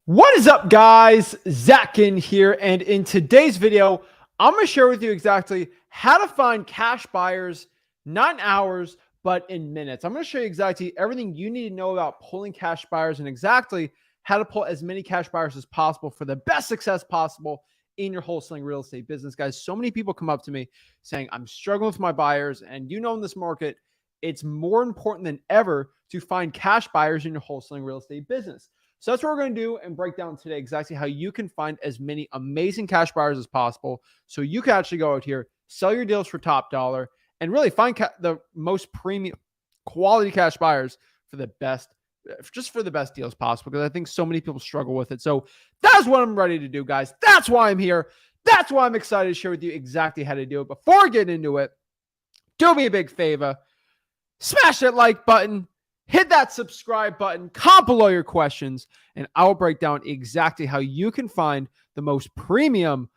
What is up, guys? Zach Ginn here, and in today's video, I'm going to share with you exactly how to find cash buyers, not in hours, but in minutes. I'm going to show you exactly everything you need to know about pulling cash buyers and exactly how to pull as many cash buyers as possible for the best success possible in your wholesaling real estate business. Guys, so many people come up to me saying, I'm struggling with my buyers, and in this market, it's more important than ever to find cash buyers in your wholesaling real estate business. So that's what we're going to do and break down today exactly how you can find as many amazing cash buyers as possible so you can actually go out here, sell your deals for top dollar, and really find the most premium quality cash buyers for the best, just for the best deals possible, because I think so many people struggle with it. So that's what I'm ready to do, guys. That's why I'm here. That's why I'm excited to share with you exactly how to do it. Before I get into it, do me a big favor. Smash that like button. Hit that subscribe button, comment below your questions, and I will break down exactly how you can find the most premium,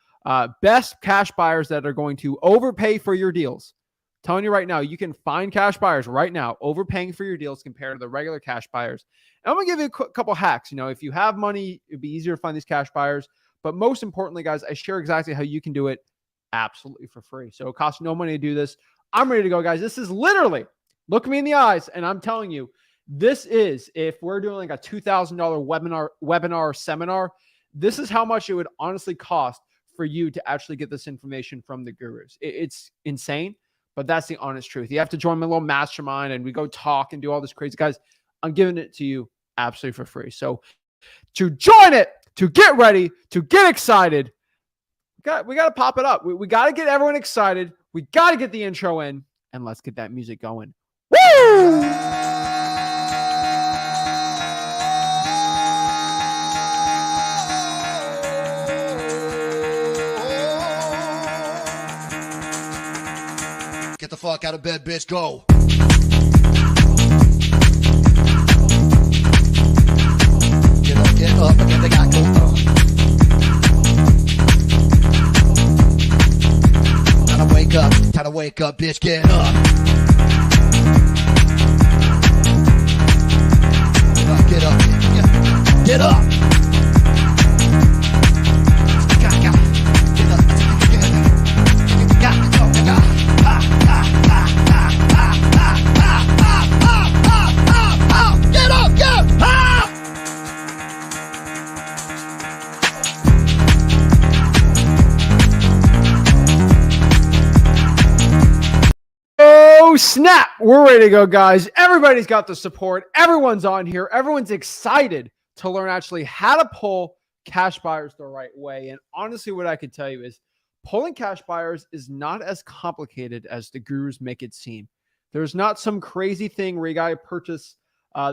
best cash buyers that are going to overpay for your deals. I'm telling you right now, you can find cash buyers right now overpaying for your deals compared to the regular cash buyers. And I'm going to give you a couple hacks. If you have money, it'd be easier to find these cash buyers. But most importantly, guys, I share exactly how you can do it absolutely for free. So it costs no money to do this. I'm ready to go, guys. This is literally, look me in the eyes, and I'm telling you, this is, if we're doing like a $2,000 webinar seminar, this is how much it would honestly cost for you to actually get this information from the gurus. It's insane, but that's the honest truth. You have to join my little mastermind and we go talk and do all this crazy. Guys, I'm giving it to you absolutely for free. So to join it, to get ready, to get excited, we got to pop it up. We got to get everyone excited. We got to get the intro in, and let's get that music going. Woo! Get the fuck out of bed, bitch, go. Get up, and then they got go. Time to wake up, bitch, get up. Get up, get up. Snap, we're ready to go, guys. Everybody's got the support. Everyone's on here. Everyone's excited to learn actually how to pull cash buyers the right way. And honestly, what I can tell you is pulling cash buyers is not as complicated as the gurus make it seem. There's not some crazy thing where you got to purchase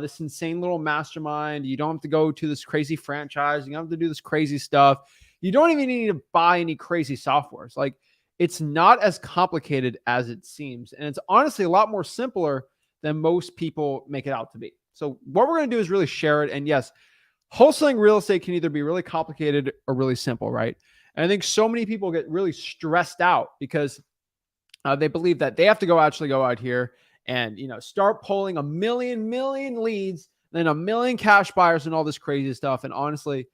this insane little mastermind. You don't have to go to this crazy franchise. You don't have to do this crazy stuff. You don't even need to buy any crazy softwares. Like, it's not as complicated as it seems. And it's honestly a lot more simpler than most people make it out to be. So what we're going to do is really share it. And yes, wholesaling real estate can either be really complicated or really simple, right? And I think so many people get really stressed out because they believe that they have to go out here and, start pulling a million leads, then a million cash buyers and all this crazy stuff. And honestly,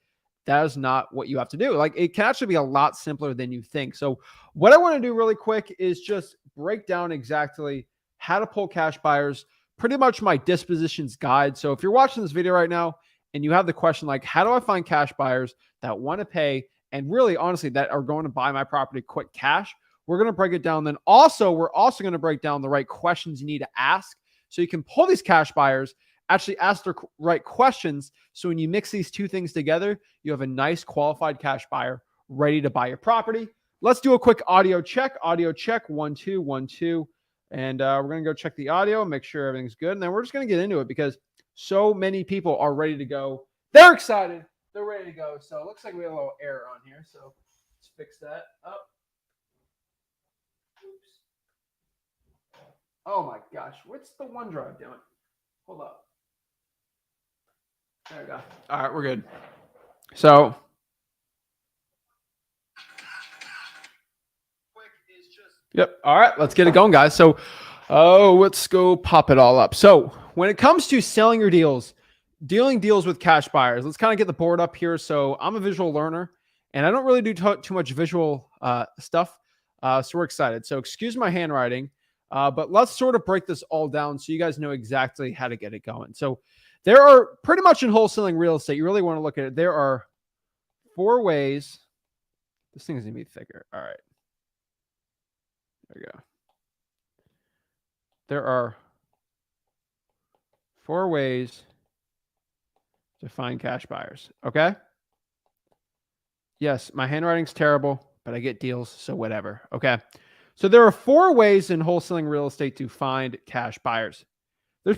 that is not what you have to do. Like, it can actually be a lot simpler than you think. So what I want to do really quick is just break down exactly how to pull cash buyers, pretty much my dispositions guide. So if you're watching this video right now and you have the question, like, how do I find cash buyers that want to pay and really honestly that are going to buy my property quick cash, we're going to break it down. Then we're also going to break down the right questions you need to ask so you can pull these cash buyers, actually ask the right questions. So when you mix these two things together, you have a nice qualified cash buyer ready to buy your property. Let's do a quick audio check. Audio check, 1, 2, 1, 2. And we're going to go check the audio and make sure everything's good. And then we're just going to get into it because so many people are ready to go. They're excited. They're ready to go. So it looks like we have a little error on here. So let's fix that up. Oops. Oh my gosh. What's the OneDrive doing? Hold up. There we go. All right, we're good. So Yep. All right, let's get it going, guys. So, let's go pop it all up. So when it comes to selling your deals, dealing deals with cash buyers. Let's kind of get the board up here. So I'm a visual learner and I don't really do too much visual stuff. So we're excited. So excuse my handwriting, but let's sort of break this all down so you guys know exactly how to get it going. So there are pretty much in wholesaling real estate, you really want to look at it. There are 4 ways. This thing is going to be thicker. All right. There we go. There are 4 ways to find cash buyers. Okay. Yes, my handwriting's terrible, but I get deals, so whatever. Okay. So there are 4 ways in wholesaling real estate to find cash buyers. There's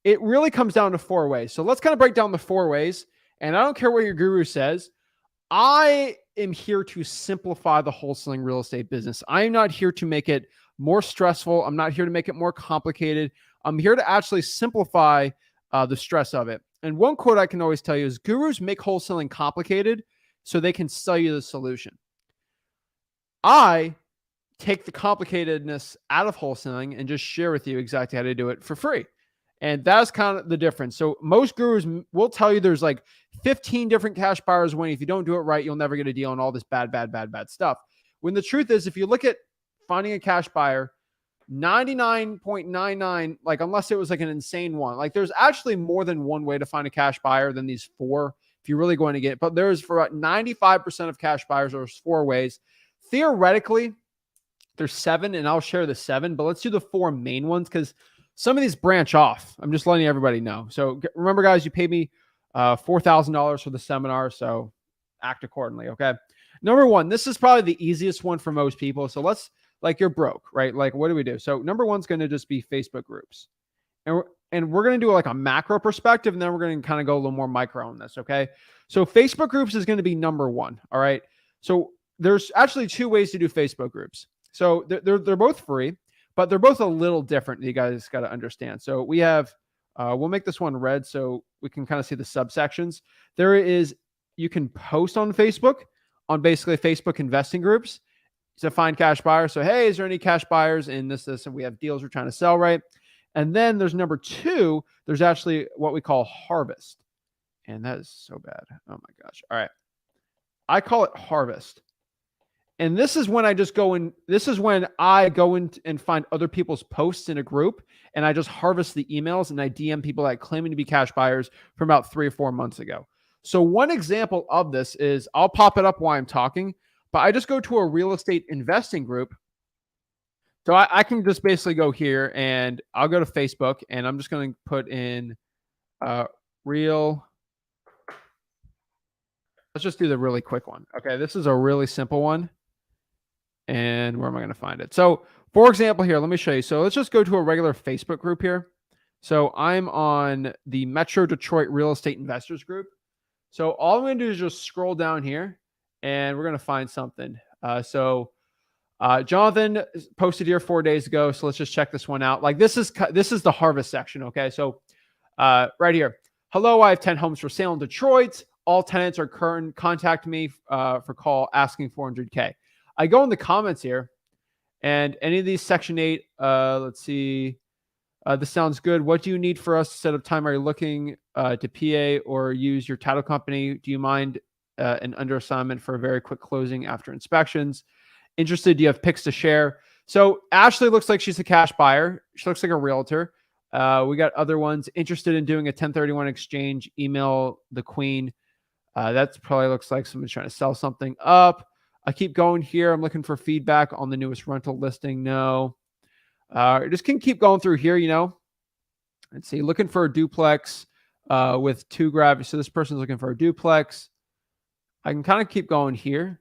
it really comes down to 4 ways. So let's kind of break down the 4 ways. And I don't care what your guru says. I am here to simplify the wholesaling real estate business. I am not here to make it more stressful. I'm not here to make it more complicated. I'm here to actually simplify the stress of it. And one quote I can always tell you is gurus make wholesaling complicated so they can sell you the solution. I take the complicatedness out of wholesaling and just share with you exactly how to do it for free. And that's kind of the difference. So most gurus will tell you there's like 15 different cash buyers winning. If you don't do it right, you'll never get a deal and all this bad stuff. When the truth is, if you look at finding a cash buyer, 99.99, like unless it was like an insane one, like there's actually more than one way to find a cash buyer than these 4 if you're really going to get it. But there's for about 95% of cash buyers, there's 4 ways. Theoretically, there's 7, and I'll share the 7, but let's do the 4 main ones because some of these branch off. I'm just letting everybody know. So remember, guys, you paid me $4,000 for the seminar, so act accordingly, okay? Number 1, this is probably the easiest one for most people. So let's, like, you're broke, right? Like, what do we do? So number 1's going to just be Facebook groups. And we're going to do like a macro perspective, and then we're going to kind of go a little more micro on this, okay? So Facebook groups is going to be number 1, all right? So there's actually 2 ways to do Facebook groups. So they're both free, but they're both a little different. You guys got to understand. So we have, we'll make this one red so we can kind of see the subsections. There is, you can post on Facebook on basically Facebook investing groups to find cash buyers. So, hey, is there any cash buyers in this, and we have deals we're trying to sell, right? And then there's number 2, there's actually what we call harvest. And that is so bad. Oh my gosh. All right. I call it harvest. And this is when I just go in, this is when I go in and find other people's posts in a group, and I just harvest the emails and I DM people that claiming to be cash buyers from about 3 or 4 months ago. So one example of this is, I'll pop it up while I'm talking, but I just go to a real estate investing group. So I can just basically go here and I'll go to Facebook and I'm just going to put in real. Let's just do the really quick one. Okay. This is a really simple one. And where am I going to find it? So for example, here, let me show you. So let's just go to a regular Facebook group here. So I'm on the Metro Detroit Real Estate Investors group. So all I'm going to do is just scroll down here and we're going to find something. Jonathan posted here 4 days ago. So let's just check this one out. Like this is the harvest section. Okay. So right here. Hello, I have 10 homes for sale in Detroit. All tenants are current. Contact me for call asking 400K. I go in the comments here, and any of these Section 8, let's see. This sounds good. What do you need for us to set up time? Are you looking to PA or use your title company? Do you mind an under assignment for a very quick closing after inspections? Interested? Do you have pics to share? So Ashley looks like she's a cash buyer. She looks like a realtor. We got other ones interested in doing a 1031 exchange. Email the queen. That probably looks like someone's trying to sell something up. I keep going here. I'm looking for feedback on the newest rental listing. No. Just can keep going through here, you know. Let's see. Looking for a duplex with 2 gravity. So this person's looking for a duplex. I can kind of keep going here.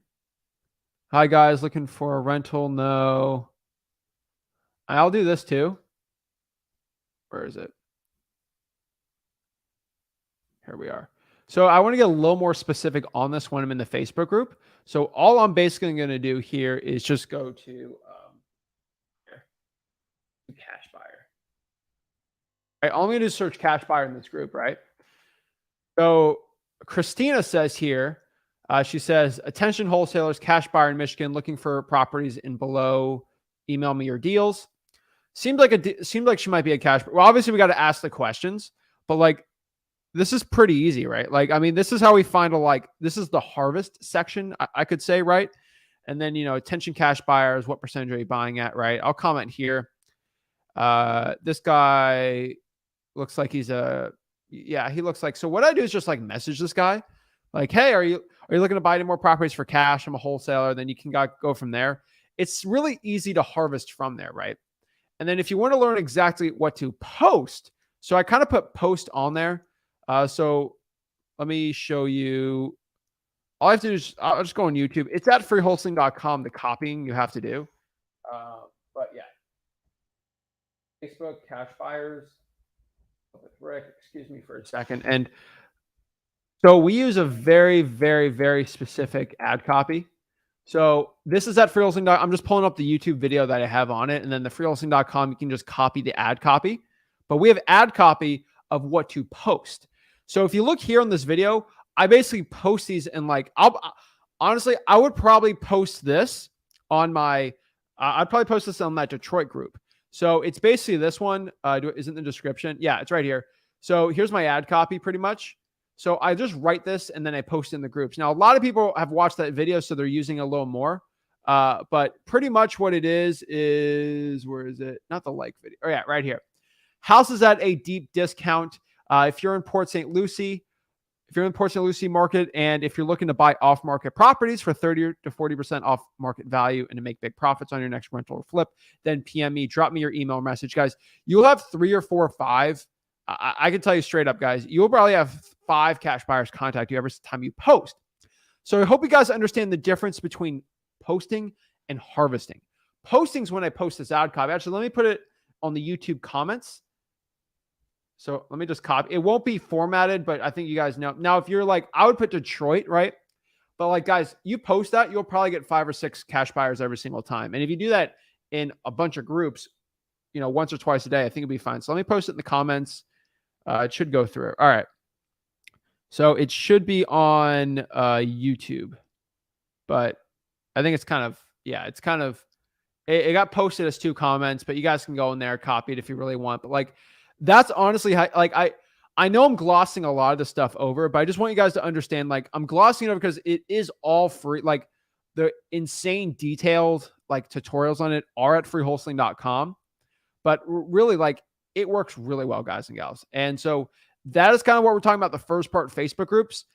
Hi, guys. Looking for a rental. No. I'll do this too. Where is it? Here we are. So I want to get a little more specific on this when I'm in the Facebook group. So all I'm basically going to do here is just go to cash buyer. All right, all I'm going to do is search cash buyer in this group, right? So Christina says here, she says, attention wholesalers, cash buyer in Michigan, looking for properties in below. Email me your deals. Seemed like she might be a cash. Well, obviously we got to ask the questions, but like this is pretty easy, right? Like, I mean, this is how we find this is the harvest section, I could say, right? And then, attention cash buyers, what percentage are you buying at, right? I'll comment here. This guy looks like he looks like, so what I do is just like message this guy like, hey, are you looking to buy any more properties for cash? I'm a wholesaler. Then you can go from there. It's really easy to harvest from there, right? And then if you want to learn exactly what to post, so I kind of put post on there. So let me show you. All I have to do is I'll just go on YouTube. It's at freewholesaling.com, the copying you have to do. But yeah, Facebook cash buyers with Rick, excuse me for a second. And so we use a very, very, very specific ad copy. So this is at freewholesaling.com. I'm just pulling up the YouTube video that I have on it. And then the freewholesaling.com, you can just copy the ad copy. But we have ad copy of what to post. So if you look here on this video, I basically post these and honestly, I would probably post this on I'd probably post this on that Detroit group. So it's basically this one. Isn't the description? Yeah, it's right here. So here's my ad copy pretty much. So I just write this and then I post in the groups. Now, a lot of people have watched that video, so they're using a little more. But pretty much what it is, where is it? Not the like video. Oh, yeah, right here. Houses at a deep discount. If you're in Port St. Lucie, market, and if you're looking to buy off-market properties for 30 to 40% off market value and to make big profits on your next rental or flip, then PM me, drop me your email message, guys. You'll have 3 or 4 or 5. I can tell you straight up, guys, you'll probably have 5 cash buyers contact you every time you post. So I hope you guys understand the difference between posting and harvesting. Posting's when I post this ad copy. Actually, let me put it on the YouTube comments. So let me just copy. It won't be formatted, but I think you guys know. Now, if you're like, I would put Detroit, right? But like, guys, you post that, you'll probably get 5 or 6 cash buyers every single time. And if you do that in a bunch of groups, once or twice a day, I think it'll be fine. So let me post it in the comments. It should go through. All right. So it should be on YouTube, but I think it's kind of, it got posted as 2 comments, but you guys can go in there, copy it if you really want. But that's honestly how, I know I'm glossing a lot of this stuff over, but I just want you guys to understand, I'm glossing it over because it is all free. The insane detailed tutorials on it are at freewholesaling.com, but really it works really well, guys and gals. And so that is kind of what we're talking about. The first part, Facebook groups.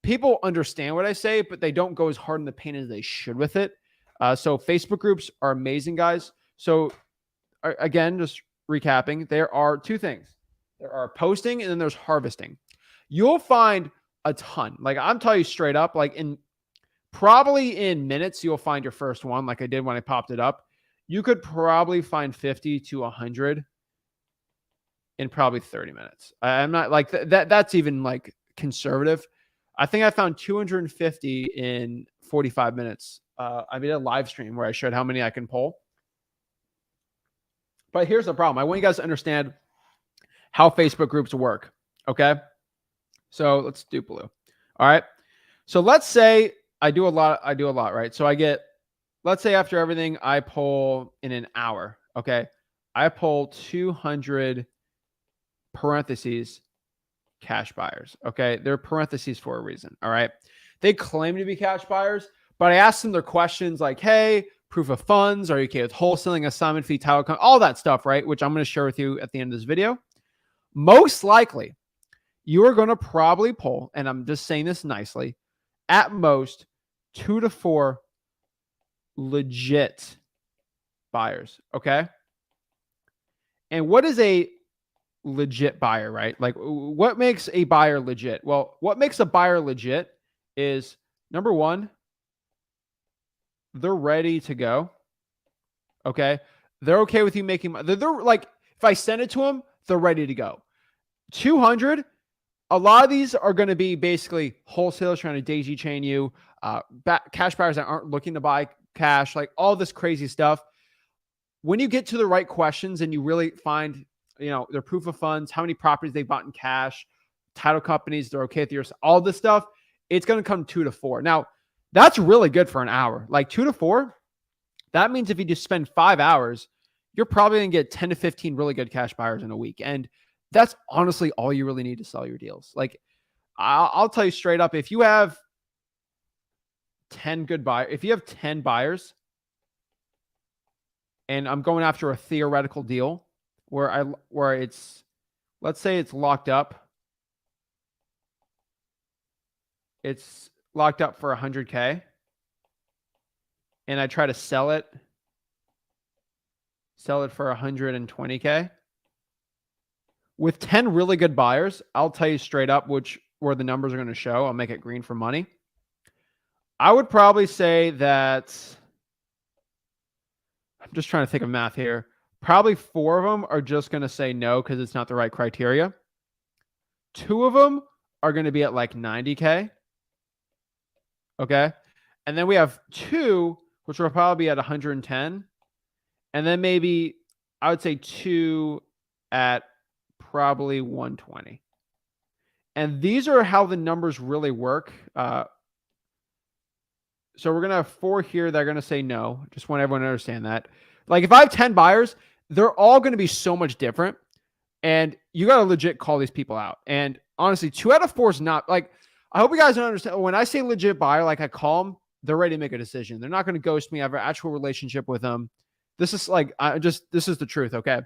People understand what I say, but they don't go as hard in the paint as they should with it. So Facebook groups are amazing, guys. So again, just recapping, there are 2 things. There are posting and then there's harvesting. You'll find a ton. I'm telling you straight up, probably in minutes, you'll find your first one like I did when I popped it up. You could probably find 50 to 100 in probably 30 minutes. I'm not that. That's even conservative. I think I found 250 in 45 minutes. I did a live stream where I showed how many I can pull. But here's the problem. I want you guys to understand how Facebook groups work. Okay. So let's do blue. All right. So let's say I do a lot, right? So let's say after everything, I pull in an hour. Okay. I pull 200 parentheses cash buyers. Okay. They're parentheses for a reason. All right. They claim to be cash buyers, but I asked them their questions like, hey, proof of funds, are you okay with wholesaling, assignment fee, title, all that stuff, right? Which I'm going to share with you at the end of this video. Most likely, you are going to probably pull, and I'm just saying this nicely, at most 2 to 4 legit buyers. Okay. And what is a legit buyer, right? What makes a buyer legit? Well, what makes a buyer legit is, number 1, they're ready to go. Okay. They're okay with you making money. They're if I send it to them, they're ready to go. 200, a lot of these are going to be basically wholesalers trying to daisy chain you, cash buyers that aren't looking to buy cash, all this crazy stuff. When you get to the right questions and you really find, their proof of funds, how many properties they bought in cash, title companies, they're okay with yours, all this stuff, it's going to come 2 to 4. Now, that's really good for an hour. 2 to 4, that means if you just spend 5 hours, you're probably going to get 10 to 15 really good cash buyers in a week. And That's honestly all you really need to sell your deals. Like, I'll tell you straight up, if you have 10 good buyers, if you have 10 buyers and I'm going after a theoretical deal where it's, let's say it's locked up. It's locked up for 100K and I try to sell it for 120K. With 10 really good buyers, I'll tell you straight up where the numbers are going to show. I'll make it green for money. I would probably say that, I'm just trying to think of math here. Probably 4 of them are just going to say no because it's not the right criteria. 2 of them are going to be at like 90K. Okay. And then we have 2, which will probably be at 110. And then maybe I would say 2 at probably 120. And these are how the numbers really work. So we're going to have 4 here that are going to say no. Just want everyone to understand that. Like if I have 10 buyers, they're all going to be so much different. And you got to legit call these people out. And honestly, 2 out of 4 is not like, I hope you guys don't understand. When I say legit buyer, like I call them, they're ready to make a decision. They're not going to ghost me. I have an actual relationship with them. This is like, this is the truth. Okay.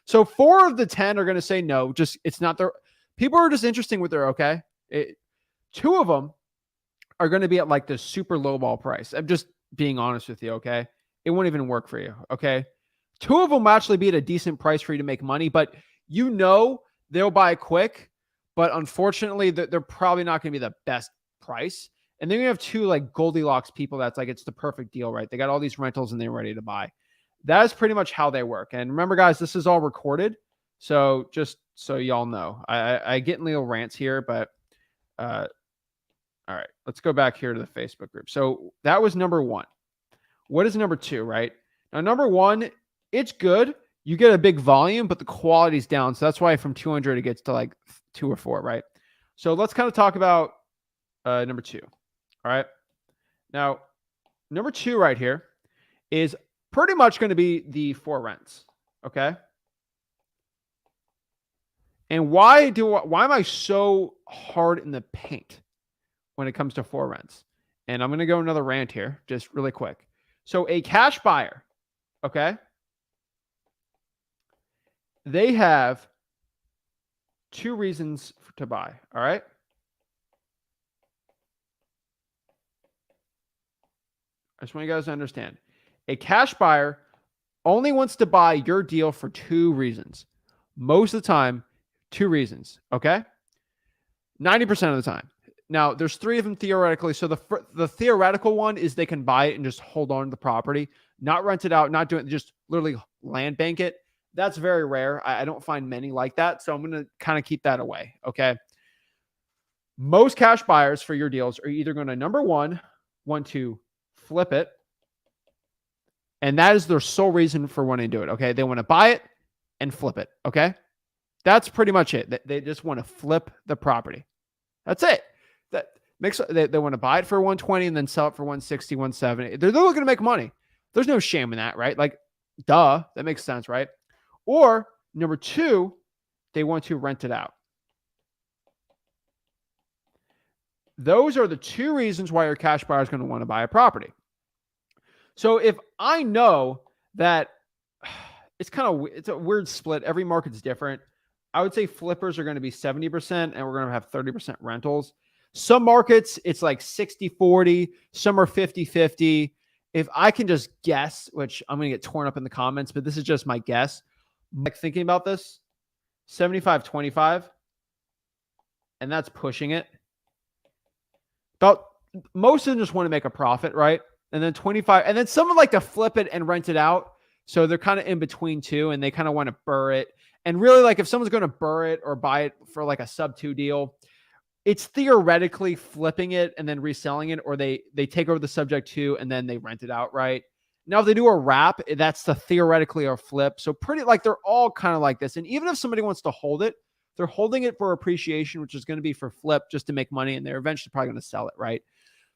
So 4 of the 10 are going to say no. Just, it's not their, people are just interesting with their, okay. 2 of them are going to be at like the super low ball price. I'm just being honest with you. Okay. It won't even work for you. Okay. 2 of them will actually be at a decent price for you to make money, but you know, they'll buy quick, but unfortunately they're probably not going to be the best price. And then you have 2 like Goldilocks people. That's like, it's the perfect deal, right? They got all these rentals and they're ready to buy. That is pretty much how they work. And remember guys, this is all recorded. So just so y'all know, I get in little rants here, but, all right, let's go back here to the Facebook group. So that was number 1. What is number 2, right? Now, number 1, it's good. You get a big volume, but the quality's down. So that's why from 200, it gets to like 2 or 4, right? So let's kind of talk about number 2. All right. Now, number 2 right here is pretty much going to be the 4 rents. Okay. And why am I so hard in the paint when it comes to 4 rents? And I'm going to go another rant here, just really quick. So a cash buyer, okay, they have 2 reasons to buy. All right. I just want you guys to understand. A cash buyer only wants to buy your deal for 2 reasons. Most of the time, 2 reasons. Okay. 90% of the time. Now, there's 3 of them theoretically. So the theoretical one is they can buy it and just hold on to the property, not rent it out, not do it, just literally land bank it. That's very rare. I don't find many like that. So I'm going to kind of keep that away. Okay. Most cash buyers for your deals are either going to, number 1, want to flip it. And that is their sole reason for wanting to do it. Okay. They want to buy it and flip it. Okay. That's pretty much it. They just want to flip the property. That's it. That makes they want to buy it for 120 and then sell it for 160, 170. They're looking to make money. There's no shame in that, right? Like, duh, that makes sense, right? Or number 2, they want to rent it out. Those are the 2 reasons why your cash buyer is going to want to buy a property. So if I know that it's a weird split, every market's different. I would say flippers are going to be 70% and we're going to have 30% rentals. Some markets, it's like 60-40. Some are 50-50. If I can just guess, which I'm going to get torn up in the comments, but this is just my guess. Like thinking about this, 75-25. And that's pushing it. About most of them just want to make a profit, right? And then 25, and then some would like to flip it and rent it out. So they're kind of in between 2 and they kind of want to burr it. And really, like if someone's going to burr it or buy it for like a sub 2 deal, it's theoretically flipping it and then reselling it, or they take over the subject to and then they rent it outright. Now, if they do a wrap, that's the theoretically a flip. So pretty like they're all kind of like this. And even if somebody wants to hold it, they're holding it for appreciation, which is going to be for flip just to make money. And they're eventually probably going to sell it, right?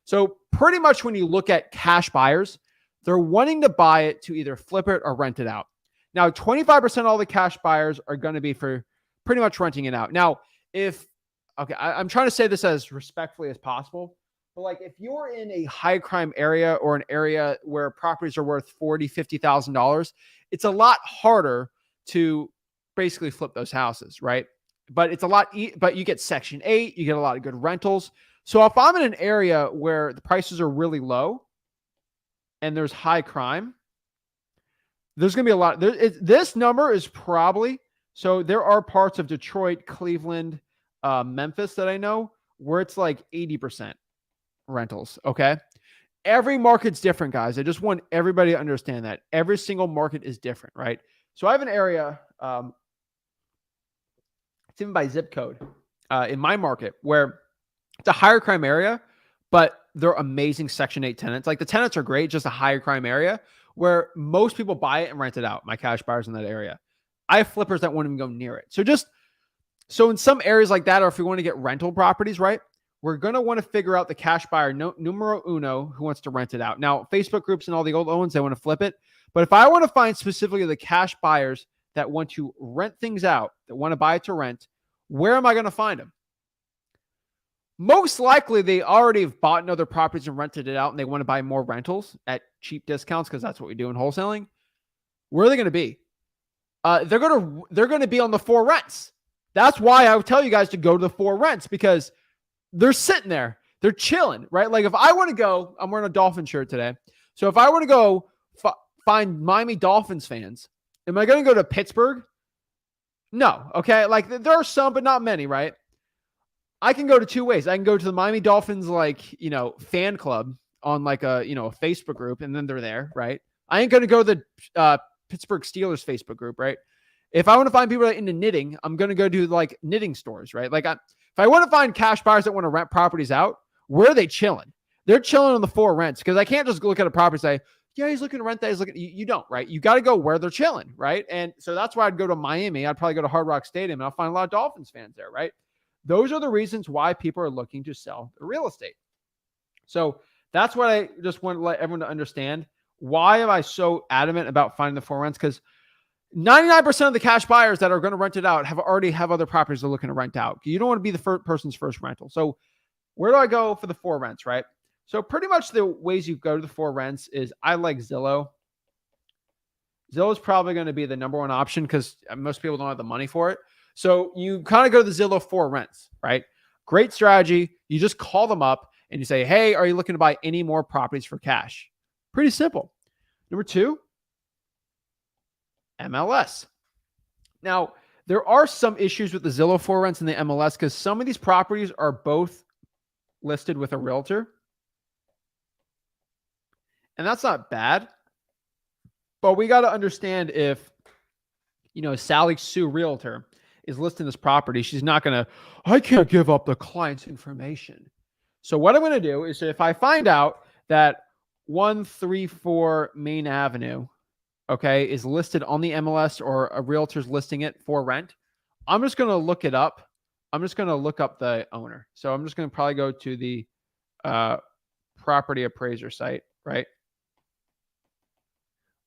So pretty much when you look at cash buyers, they're wanting to buy it to either flip it or rent it out. Now, 25% of all the cash buyers are going to be for pretty much renting it out. Now, I'm trying to say this as respectfully as possible, but like if you're in a high crime area or an area where properties are worth $40,000, $50,000, it's a lot harder to basically flip those houses, right? But it's a lot, but you get Section 8, you get a lot of good rentals. So if I'm in an area where the prices are really low and there's high crime, there's going to be a lot. This number is probably, so there are parts of Detroit, Cleveland, Memphis that I know where it's like 80% rentals. Okay. Every market's different, guys. I just want everybody to understand that every single market is different, right? So I have an area, it's even by zip code in my market where it's a higher crime area, but they're amazing Section 8 tenants. Like the tenants are great, just a higher crime area where most people buy it and rent it out. My cash buyers in that area. I have flippers that won't even go near it. So in some areas like that, or if we want to get rental properties, right, we're going to want to figure out the cash buyer numero uno who wants to rent it out. Now, Facebook groups and all the old ones, they want to flip it. But if I want to find specifically the cash buyers that want to rent things out, that want to buy it to rent, where am I going to find them? Most likely, they already have bought in other properties and rented it out, and they want to buy more rentals at cheap discounts because that's what we do in wholesaling. Where are they going to be? They're going to be on the for rents. That's why I would tell you guys to go to the for rents because they're sitting there, they're chilling, right? Like if I want to go, I'm wearing a Dolphin shirt today. So if I want to go find Miami Dolphins fans, am I going to go to Pittsburgh? No. Okay. Like there are some, but not many, right? I can go to two ways. I can go to the Miami Dolphins, fan club on like a Facebook group, and then they're there, right? I ain't going to go to the Pittsburgh Steelers Facebook group, right? If I want to find people that are into knitting, I'm going to go to like knitting stores, right? Like if I want to find cash buyers that want to rent properties out, where are they chilling? They're chilling on the for rents because I can't just look at a property and say, yeah, he's looking to rent that. He's looking. You don't, right? You got to go where they're chilling, right? And so that's why I'd go to Miami. I'd probably go to Hard Rock Stadium and I'll find a lot of Dolphins fans there, right? Those are the reasons why people are looking to sell their real estate. So that's what I just want to let everyone to understand. Why am I so adamant about finding the for rents? Because 99% of the cash buyers that are going to rent it out already have other properties they're looking to rent out. You don't want to be the first person's first rental. So where do I go for the for rents, right? So pretty much the ways you go to the for rents is I like Zillow. Zillow is probably going to be the number one option because most people don't have the money for it. So you kind of go to the Zillow for rents, right? Great strategy. You just call them up and you say, hey, are you looking to buy any more properties for cash? Pretty simple. Number two, MLS. Now, there are some issues with the Zillow for rents and the MLS because some of these properties are both listed with a realtor. And that's not bad. But we got to understand if, Sally Sue Realtor is listing this property, she's not going to, I can't give up the client's information. So what I'm going to do is if I find out that 134 Main Avenue, okay, is listed on the MLS or a realtor's listing it for rent, I'm just going to look it up. I'm just going to look up the owner. So I'm just going to probably go to the property appraiser site, right?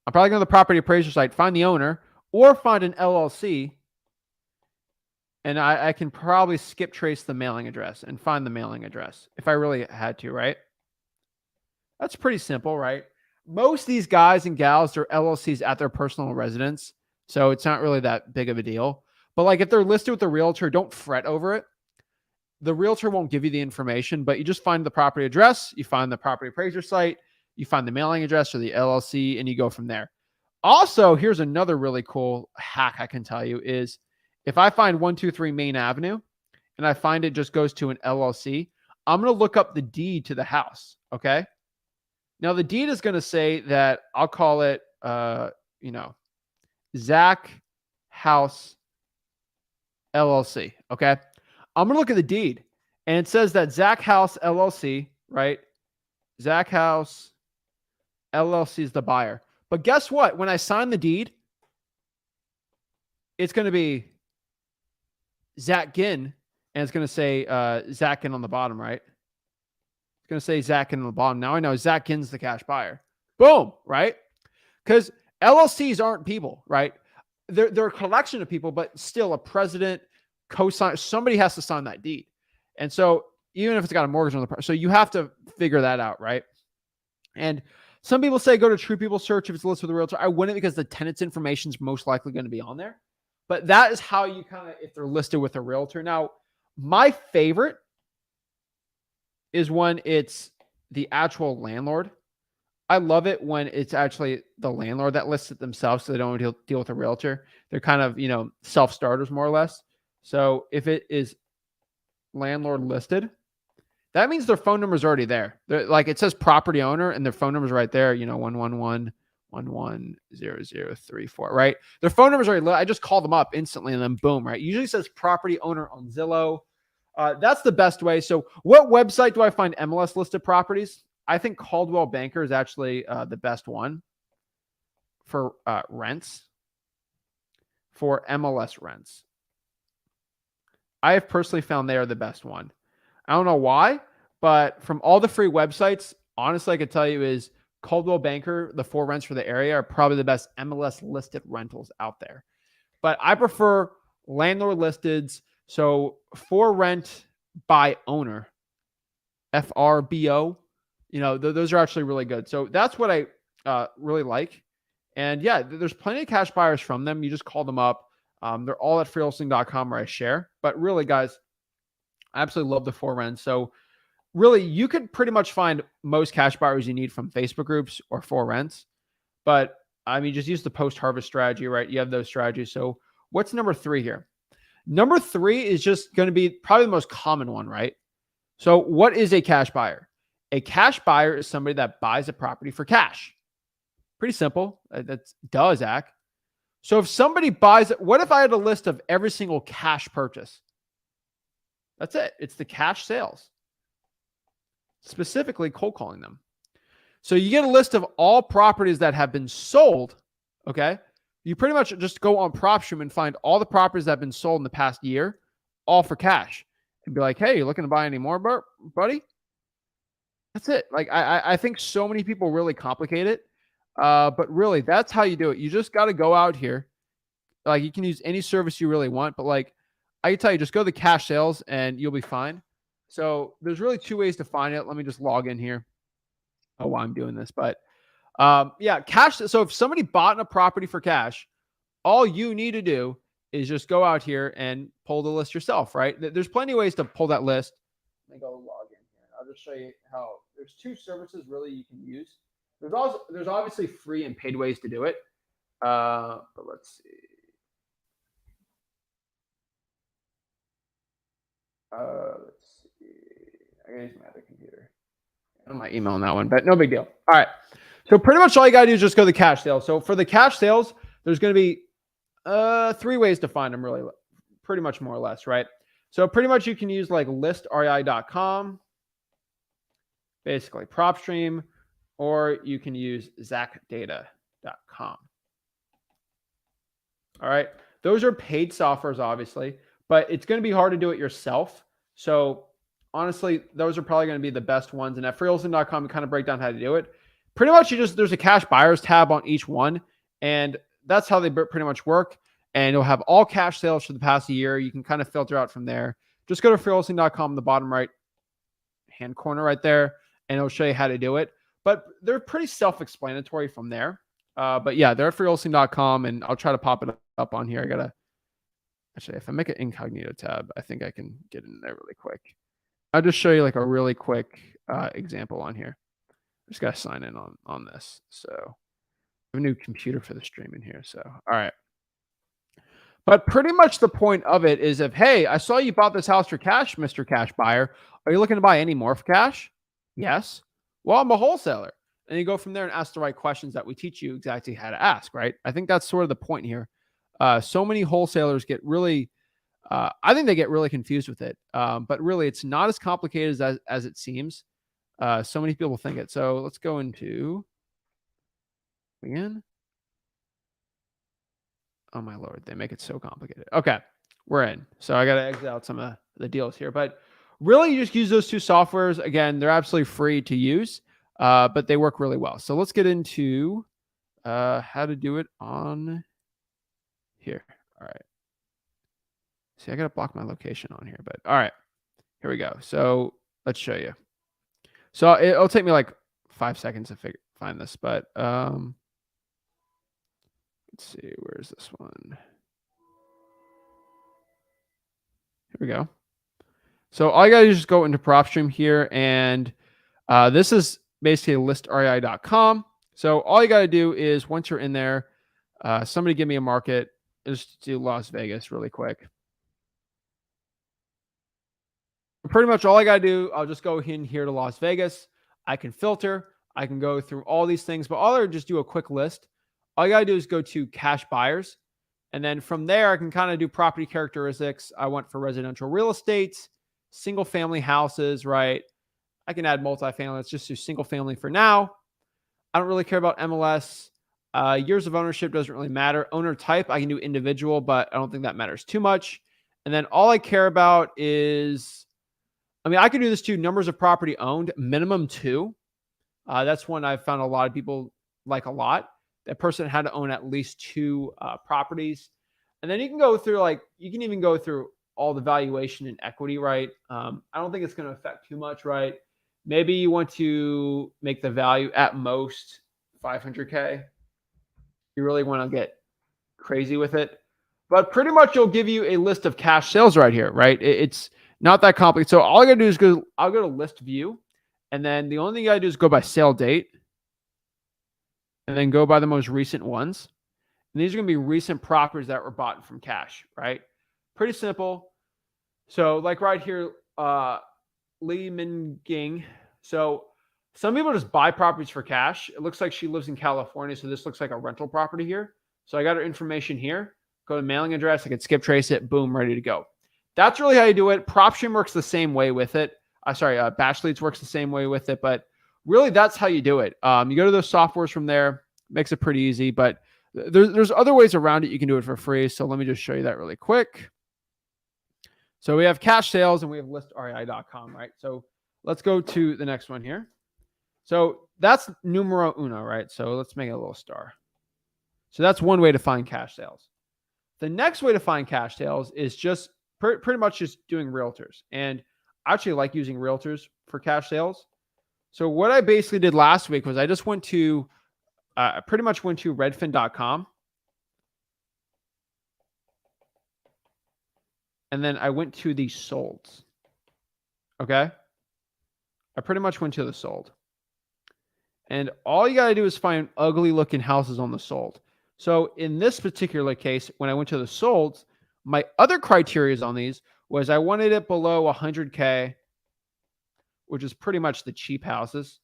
I'm probably going to the property appraiser site, find the owner, or find an LLC, and I can probably skip trace the mailing address and find the mailing address if I really had to, right? That's pretty simple, right? Most of these guys and gals are LLCs at their personal residence, so it's not really that big of a deal. But like if they're listed with the realtor, don't fret over it. The realtor won't give you the information, but you just find the property address, you find the property appraiser site, you find the mailing address or the LLC, and you go from there. Also, here's another really cool hack I can tell you is if I find 123 Main Avenue and I find it just goes to an LLC, I'm going to look up the deed to the house. Okay. Now the deed is going to say that I'll call it, Zach House LLC. Okay. I'm going to look at the deed and it says that Zach House LLC, right? Zach House LLC is the buyer. But guess what? When I sign the deed, it's going to be Zach Ginn, and it's going to say Zach Ginn on the bottom, right? It's going to say Zach Ginn on the bottom. Now I know Zach Ginn's the cash buyer. Boom, right? Because LLCs aren't people, right? they're a collection of people, but still a president co-sign, somebody has to sign that deed. And so even if it's got a mortgage on the property, so you have to figure that out, right? And some people say go to True People Search if it's listed with a realtor. I wouldn't, because the tenant's information is most likely going to be on there. But that is how you kind of, if they're listed with a realtor. Now, my favorite is when it's the actual landlord. I love it when it's actually the landlord that lists it themselves, so they don't deal with a realtor. They're kind of, self-starters more or less. So if it is landlord listed, that means their phone number is already there. They're, like, it says property owner and their phone number is right there, 111-110034, right? Their phone number is already, I just call them up instantly and then boom, right? Usually says property owner on Zillow. That's the best way. So what website do I find MLS listed properties? I think Coldwell Banker is actually the best one for rents, for MLS rents. I have personally found they are the best one. I don't know why, but from all the free websites, honestly, I could tell you is Coldwell Banker, the 4 rents for the area are probably the best MLS listed rentals out there. But I prefer landlord listeds. So for rent by owner, FRBO, those are actually really good. So that's what I really like. And yeah, there's plenty of cash buyers from them. You just call them up. They're all at freeholding.com where I share. But really, guys, I absolutely love the 4 rents. So really, you could pretty much find most cash buyers you need from Facebook groups or 4 rents. But I mean, just use the post-harvest strategy, right? You have those strategies. So what's number 3 here? Number 3 is just going to be probably the most common one, right? So what is a cash buyer? A cash buyer is somebody that buys a property for cash. Pretty simple. That's duh, Zach. So if somebody buys it, what if I had a list of every single cash purchase? That's it. It's the cash sales. Specifically cold calling them. So you get a list of all properties that have been sold. Okay. You pretty much just go on PropStream and find all the properties that have been sold in the past year, all for cash. And be like, hey, you looking to buy any more, buddy? That's it. Like, I think so many people really complicate it. But really, that's how you do it. You just got to go out here. Like, you can use any service you really want, but like I can tell you, just go to the cash sales and you'll be fine. So there's really 2 ways to find it. Let me just log in here. Oh, while I'm doing this, but yeah, cash. So if somebody bought a property for cash, all you need to do is just go out here and pull the list yourself, right? There's plenty of ways to pull that list. Let me go log in here. I'll just show you how. There's 2 services really you can use. There's obviously free and paid ways to do it. But let's see. Let's see. I gotta use my other computer. I don't mind emailing that one, but no big deal. All right. So pretty much all you gotta do is just go to the cash sales. So for the cash sales, there's gonna be 3 ways to find them, really, pretty much more or less, right? So pretty much you can use like listrei.com, basically PropStream, or you can use zacdata.com. All right. Those are paid softwares, obviously, but it's going to be hard to do it yourself. So honestly, those are probably going to be the best ones. And at freeholding.com, we kind of break down how to do it. Pretty much there's a cash buyers tab on each one. And that's how they pretty much work. And you'll have all cash sales for the past year. You can kind of filter out from there. Just go to freeholding.com, the bottom right hand corner right there, and it'll show you how to do it. But they're pretty self-explanatory from there. But yeah, they're at freeholding.com, and I'll try to pop it up on here. Actually, if I make an incognito tab, I think I can get in there really quick. I'll just show you like a really quick example on here. I just got to sign in on this. So I have a new computer for the stream in here. So, all right. But pretty much the point of it is hey, I saw you bought this house for cash, Mr. Cash Buyer. Are you looking to buy any more for cash? Yes. Well, I'm a wholesaler. And you go from there and ask the right questions that we teach you exactly how to ask, right? I think that's sort of the point here. So many wholesalers get really, I think they get really confused with it. But really, it's not as complicated as it seems. So many people think it. So let's go into, again. Oh my Lord, they make it so complicated. Okay, we're in. So I got to exit out some of the deals here. But really, you just use those 2 softwares. Again, they're absolutely free to use, but they work really well. So let's get into how to do it on here. All right. See, I got to block my location on here, but all right, here we go. So let's show you. So it'll take me like 5 seconds to find this, but let's see, where's this one? Here we go. So all you gotta do is just go into PropStream here, and this is basically listrei.com. So all you gotta do is once you're in there, somebody give me a market. Just do Las Vegas really quick. Pretty much all I got to do, I'll just go in here to Las Vegas. I can filter. I can go through all these things, but all I would just do a quick list. All you got to do is go to cash buyers. And then from there, I can kind of do property characteristics. I went for residential real estate, single family houses, right? I can add multifamily. Let's just do single family for now. I don't really care about MLS. Years of ownership doesn't really matter. Owner type, I can do individual, but I don't think that matters too much. And then all I care about is, I mean, I could do this too. Numbers of property owned, minimum 2. That's one I've found a lot of people like a lot. That person had to own at least 2 properties. And then you can go through, like, you can even go through all the valuation and equity, right? I don't think it's going to affect too much, right? Maybe you want to make the value at most 500K. You really want to get crazy with it. But pretty much it'll give you a list of cash sales right here, right? It's not that complicated. So all I got to do is I'll go to list view. And then the only thing you got to do is go by sale date. And then go by the most recent ones. And these are going to be recent properties that were bought from cash, right? Pretty simple. So like right here, Lee Min Ging. So some people just buy properties for cash. It looks like she lives in California. So this looks like a rental property here. So I got her information here. Go to mailing address. I can skip trace it. Boom, ready to go. That's really how you do it. PropStream works the same way with it. Batch Leads works the same way with it. But really, that's how you do it. You go to those softwares from there. Makes it pretty easy. But there's other ways around it. You can do it for free. So let me just show you that really quick. So we have cash sales and we have listrei.com, right? So let's go to the next one here. So that's numero uno, right? So let's make it a little star. So that's one way to find cash sales. The next way to find cash sales is just pretty much just doing realtors. And I actually like using realtors for cash sales. So what I basically did last week was I just went to, pretty much went to redfin.com. And then I went to the solds. Okay. I pretty much went to the sold. And all you got to do is find ugly looking houses on the sold. So in this particular case, when I went to the solds, my other criteria on these was I wanted it below 100K, which is pretty much the cheap houses.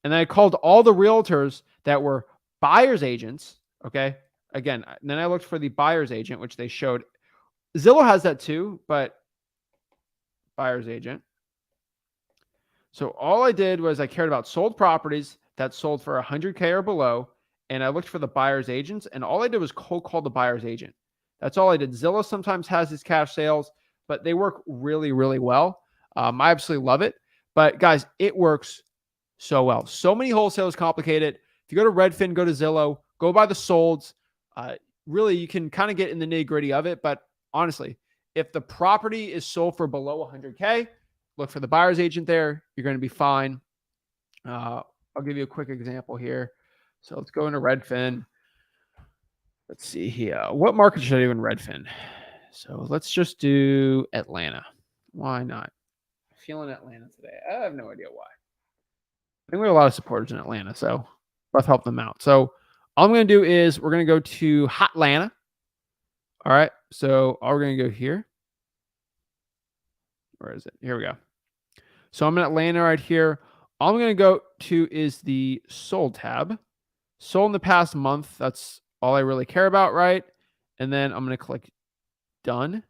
And then I called all the realtors that were buyer's agents. Okay. Again, then I looked for the buyer's agent, which they showed. Zillow has that too, but buyer's agent. So all I did was I cared about sold properties that sold for 100K or below. And I looked for the buyer's agents, and all I did was cold call the buyer's agent. That's all I did. Zillow sometimes has these cash sales, but they work really, really well. I absolutely love it. But guys, it works so well. So many wholesalers complicate it. If you go to Redfin, go to Zillow, go by the solds. Really, you can kind of get in the nitty gritty of it. But honestly, if the property is sold for below 100K, look for the buyer's agent there. You're going to be fine. I'll give you a quick example here. So let's go into Redfin. Let's see here. What market should I do in Redfin? So let's just do Atlanta. Why not? I'm feeling Atlanta today. I have no idea why. I think we have a lot of supporters in Atlanta, so let's help them out. So all I'm going to do is we're going to go to Hotlanta. All right. So all we're going to go here. Where is it? Here we go. So I'm in Atlanta right here. All I'm going to go to is the sold tab. Sold in the past month. That's all I really care about, right? And then I'm going to click done.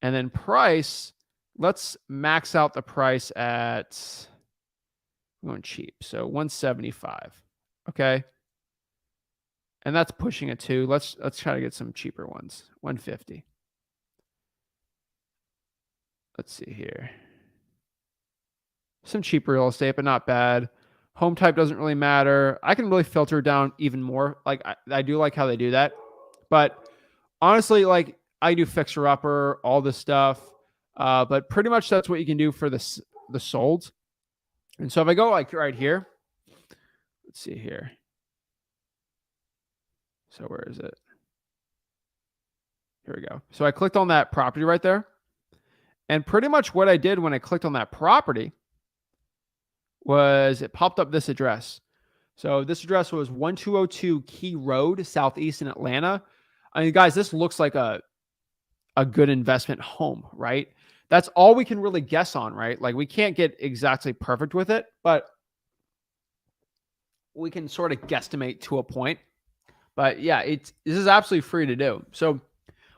And then price, let's max out the price at, I'm going cheap. So 175. Okay. And that's pushing it too. Let's try to get some cheaper ones. 150. Let's see here. Some cheap real estate, but not bad. Home type doesn't really matter. I can really filter down even more. Like I do like how they do that. But honestly, like I do fixer upper, all this stuff. But pretty much that's what you can do for the solds. And so if I go like right here, let's see here. So where is it? Here we go. So I clicked on that property right there. And pretty much what I did when I clicked on that property was it popped up this address. So this address was 1202 Key Road, Southeast in Atlanta. I mean, guys, this looks like a good investment home, right? That's all we can really guess on, right? Like we can't get exactly perfect with it, but we can sort of guesstimate to a point. But yeah, this is absolutely free to do. So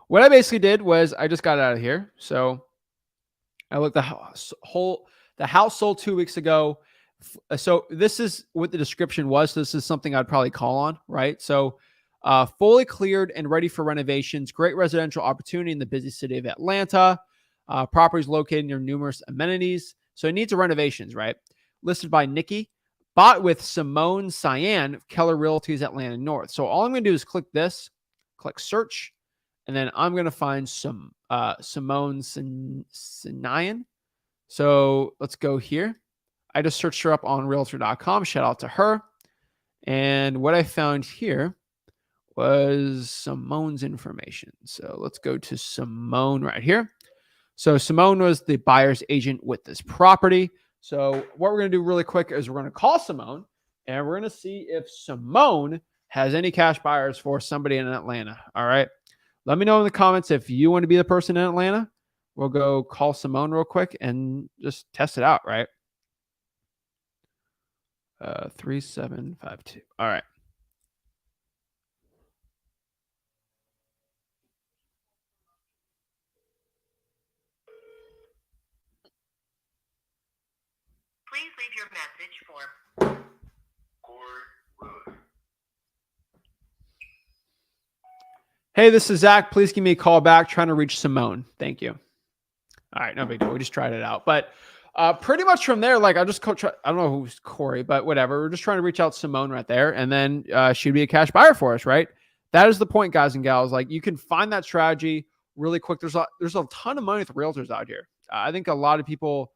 what I basically did was I just got it out of here. So I looked the house sold 2 weeks ago. So this is what the description was. This is something I'd probably call on, right? So fully cleared and ready for renovations. Great residential opportunity in the busy city of Atlanta. Properties located near numerous amenities. So it needs renovations, right? Listed by Nikki. Bought with Simone Cyan of Keller Realty's Atlanta North. So all I'm going to do is click this, click search, and then I'm going to find some Simone Cyan. So let's go here. I just searched her up on realtor.com. Shout out to her. And what I found here was Simone's information. So let's go to Simone right here. So Simone was the buyer's agent with this property. So what we're going to do really quick is we're going to call Simone and we're going to see if Simone has any cash buyers for somebody in Atlanta. All right. Let me know in the comments if you want to be the person in Atlanta. We'll go call Simone real quick and just test it out, right? 3752. All right. Please leave your message for Hey, this is Zach. Please give me a call back. Trying to reach Simone. Thank you. All right, no big deal. We just tried it out. But pretty much from there, like I don't know who's Corey, but whatever. We're just trying to reach out to Simone right there. And then she'd be a cash buyer for us, right? That is the point, guys and gals. Like you can find that strategy really quick. There's a ton of money with realtors out here. I think a lot of people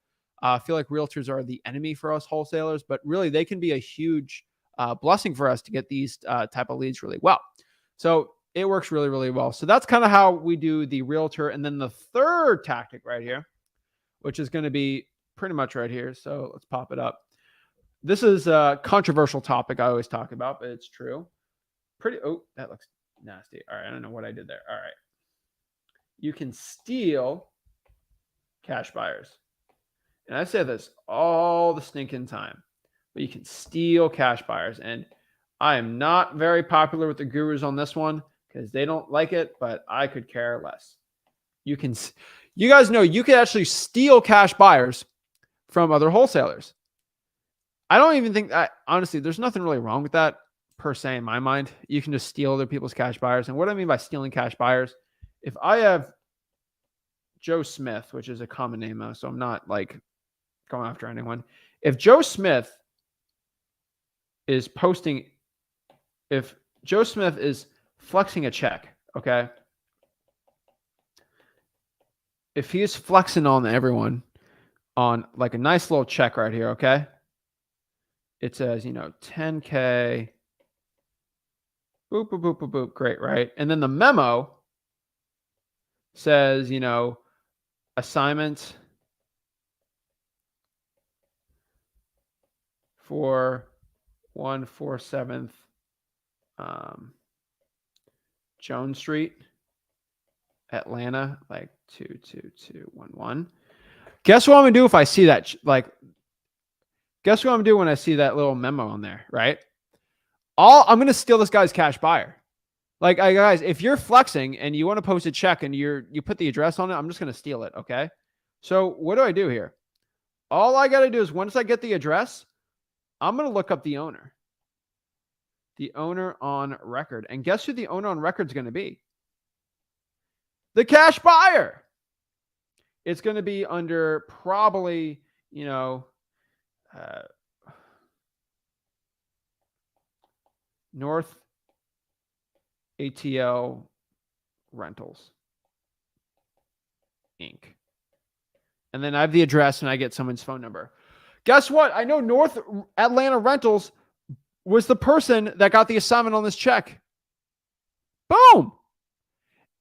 feel like realtors are the enemy for us wholesalers, but really they can be a huge blessing for us to get these type of leads really well. So it works really, really well. So that's kind of how we do the realtor. And then the third tactic right here, which is going to be pretty much right here. So let's pop it up. This is a controversial topic I always talk about, but it's true. Oh, that looks nasty. All right. I don't know what I did there. All right. You can steal cash buyers. And I say this all the stinking time, but you can steal cash buyers. And I am not very popular with the gurus on this one because they don't like it, but I could care less. You guys know you can actually steal cash buyers from other wholesalers. I don't even think that, honestly, there's nothing really wrong with that per se in my mind. You can just steal other people's cash buyers. And what I mean by stealing cash buyers, if I have Joe Smith, which is a common name, so I'm not like going after anyone. If Joe Smith is flexing a check, okay? If he's flexing on everyone on like a nice little check right here, okay? It says, 10K, boop, boop, boop, boop, boop, great, right? And then the memo says, assignment for 147th Jones Street, Atlanta, like 22211. Guess what I'm gonna do if I see that? Guess what I'm gonna do when I see that little memo on there, right? I'm gonna steal this guy's cash buyer. Like, guys, if you're flexing and you want to post a check and you put the address on it, I'm just gonna steal it. Okay. So what do I do here? All I gotta do is once I get the address, I'm gonna look up the owner. The owner on record. And guess who the owner on record is going to be? The cash buyer. It's going to be under probably, North ATL Rentals Inc. And then I have the address and I get someone's phone number. Guess what? I know North Atlanta Rentals was the person that got the assignment on this check. Boom.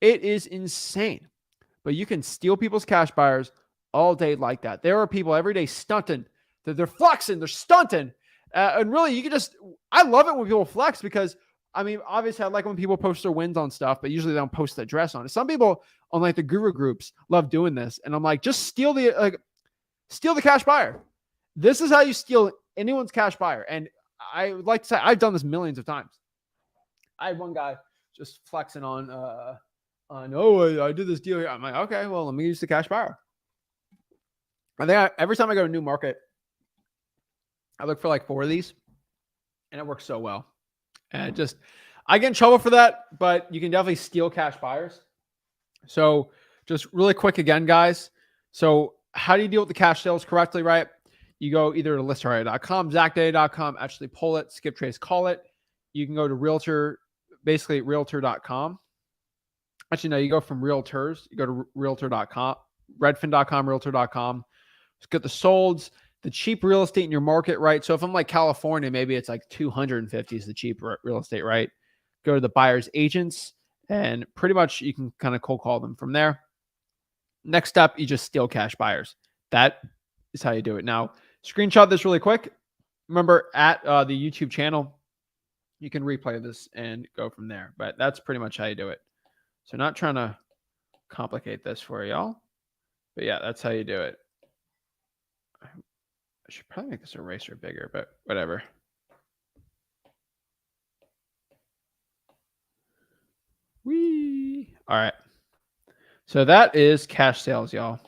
It is insane. But you can steal people's cash buyers all day like that. There are people every day stunting. They're flexing. They're stunting. And really, you can just, I love it when people flex because, I mean, obviously I like when people post their wins on stuff, but usually they don't post the address on it. Some people on like the guru groups love doing this. And I'm like, just steal the cash buyer. This is how you steal anyone's cash buyer. And I would like to say, I've done this millions of times. I had one guy just flexing on, I did this deal here. I'm like, okay, well, let me use the cash buyer. I think every time I go to a new market, I look for like 4 of these, and it works so well. And I get in trouble for that, but you can definitely steal cash buyers. So just really quick again, guys. So how do you deal with the cash sales correctly, right? You go either to listarea.com, zacday.com, actually pull it, skip trace, call it. You can go to realtor.com. Actually, no, you go from realtors, you go to realtor.com, redfin.com, realtor.com. Just get the solds, the cheap real estate in your market, right? So if I'm like California, maybe it's like 250 is the cheap real estate, right? Go to the buyer's agents and pretty much you can kind of cold call them from there. Next step, you just steal cash buyers. That is how you do it. Now, screenshot this really quick. Remember at the YouTube channel, you can replay this and go from there. But that's pretty much how you do it. So not trying to complicate this for y'all. But yeah, that's how you do it. I should probably make this eraser bigger, but whatever. Whee! All right. So that is cash sales, y'all.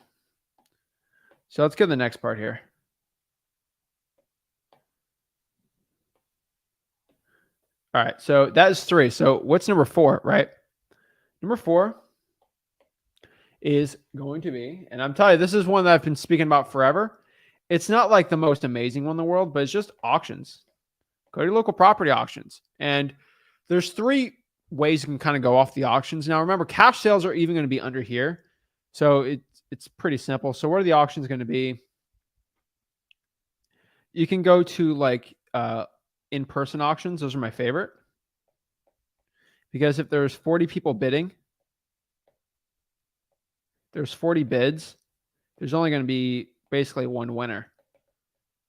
So let's get to the next part here. All right. So that is 3. So what's number 4, right? Number 4 is going to be, and I'm telling you, this is one that I've been speaking about forever. It's not like the most amazing one in the world, but it's just auctions. Go to local property auctions. And there's 3 ways you can kind of go off the auctions. Now, remember, cash sales are even going to be under here. So it's pretty simple. So what are the auctions going to be? You can go to like in-person auctions. Those are my favorite. Because if there's 40 people bidding, there's 40 bids, there's only going to be basically 1 winner.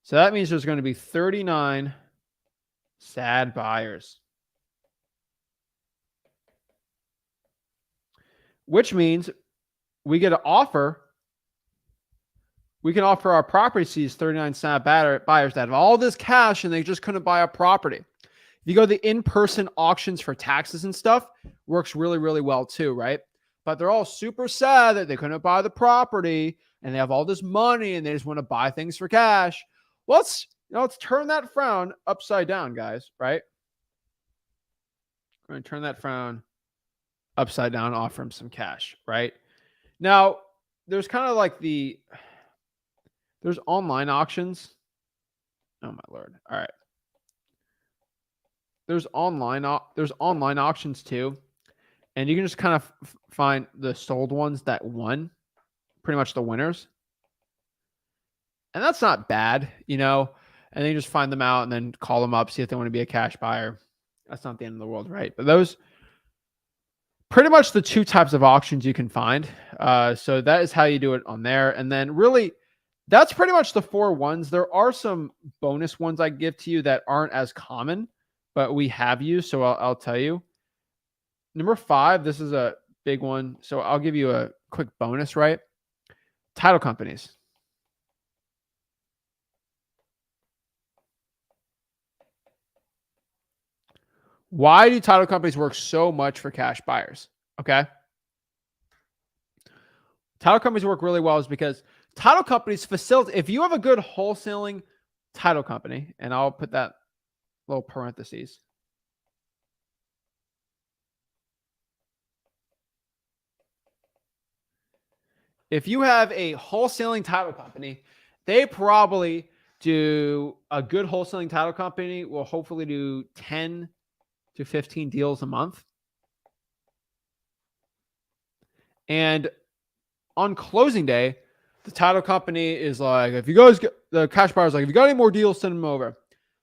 So that means there's going to be 39 sad buyers. Which means we get an offer. We can offer our property to these 39 sad buyers that have all this cash and they just couldn't buy a property. If you go to the in-person auctions for taxes and stuff, works really, really well too, right? But they're all super sad that they couldn't buy the property and they have all this money and they just want to buy things for cash. Well, let's turn that frown upside down, guys, right? We're going to turn that frown upside down, offer them some cash, right? Now, there's kind of like there's online auctions. Oh my Lord. All right. There's online auctions too. And you can just kind of find the sold ones that won, pretty much the winners. And that's not bad, you know, and then you just find them out and then call them up, see if they want to be a cash buyer. That's not the end of the world, right? But those pretty much the 2 types of auctions you can find. So that is how you do it on there. And then really, that's pretty much the 4 ones. There are some bonus ones I give to you that aren't as common, but we have used. So I'll tell you. Number 5, this is a big one. So I'll give you a quick bonus, right? Title companies. Why do title companies work so much for cash buyers? Okay. Title companies work really well is because title companies facilitate, if you have a good wholesaling title company, and I'll put that little parentheses. If you have a wholesaling title company, they probably do a good wholesaling title company will hopefully do 10 to 15 deals a month. And on closing day, the title company is like, if you guys get, the cash buyer's like, if you got any more deals, send them over.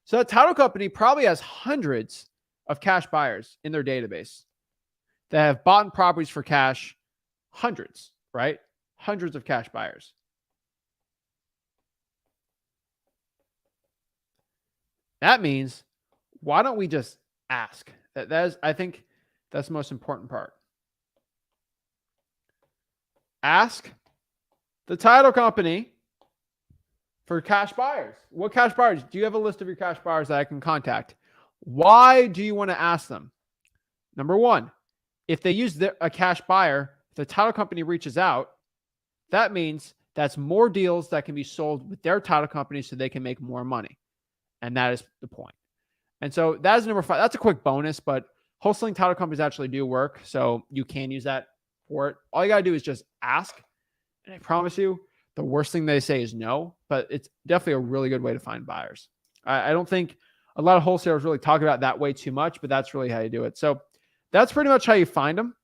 So that title company probably has hundreds of cash buyers in their database that have bought properties for cash, hundreds, right? Hundreds of cash buyers. That means, why don't we just ask? That is, I think that's the most important part. Ask the title company for cash buyers. What cash buyers? Do you have a list of your cash buyers that I can contact? Why do you want to ask them? Number one, if they use a cash buyer, if the title company reaches out, that means that's more deals that can be sold with their title company so they can make more money. And that is the point. And so that is number 5. That's a quick bonus, but wholesaling title companies actually do work. So you can use that for it. All you got to do is just ask. And I promise you, the worst thing they say is no, but it's definitely a really good way to find buyers. I don't think a lot of wholesalers really talk about that way too much, but that's really how you do it. So that's pretty much how you find them.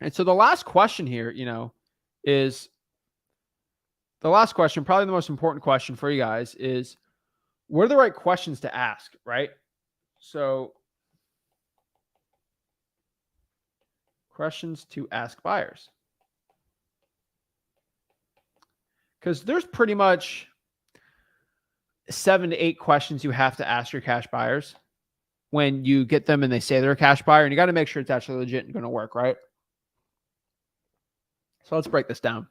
And so the last question here, is the last question, probably the most important question for you guys is, what are the right questions to ask, right? So questions to ask buyers. Because there's pretty much 7 to 8 questions you have to ask your cash buyers when you get them and they say they're a cash buyer, and you got to make sure it's actually legit and going to work, right? So let's break this down.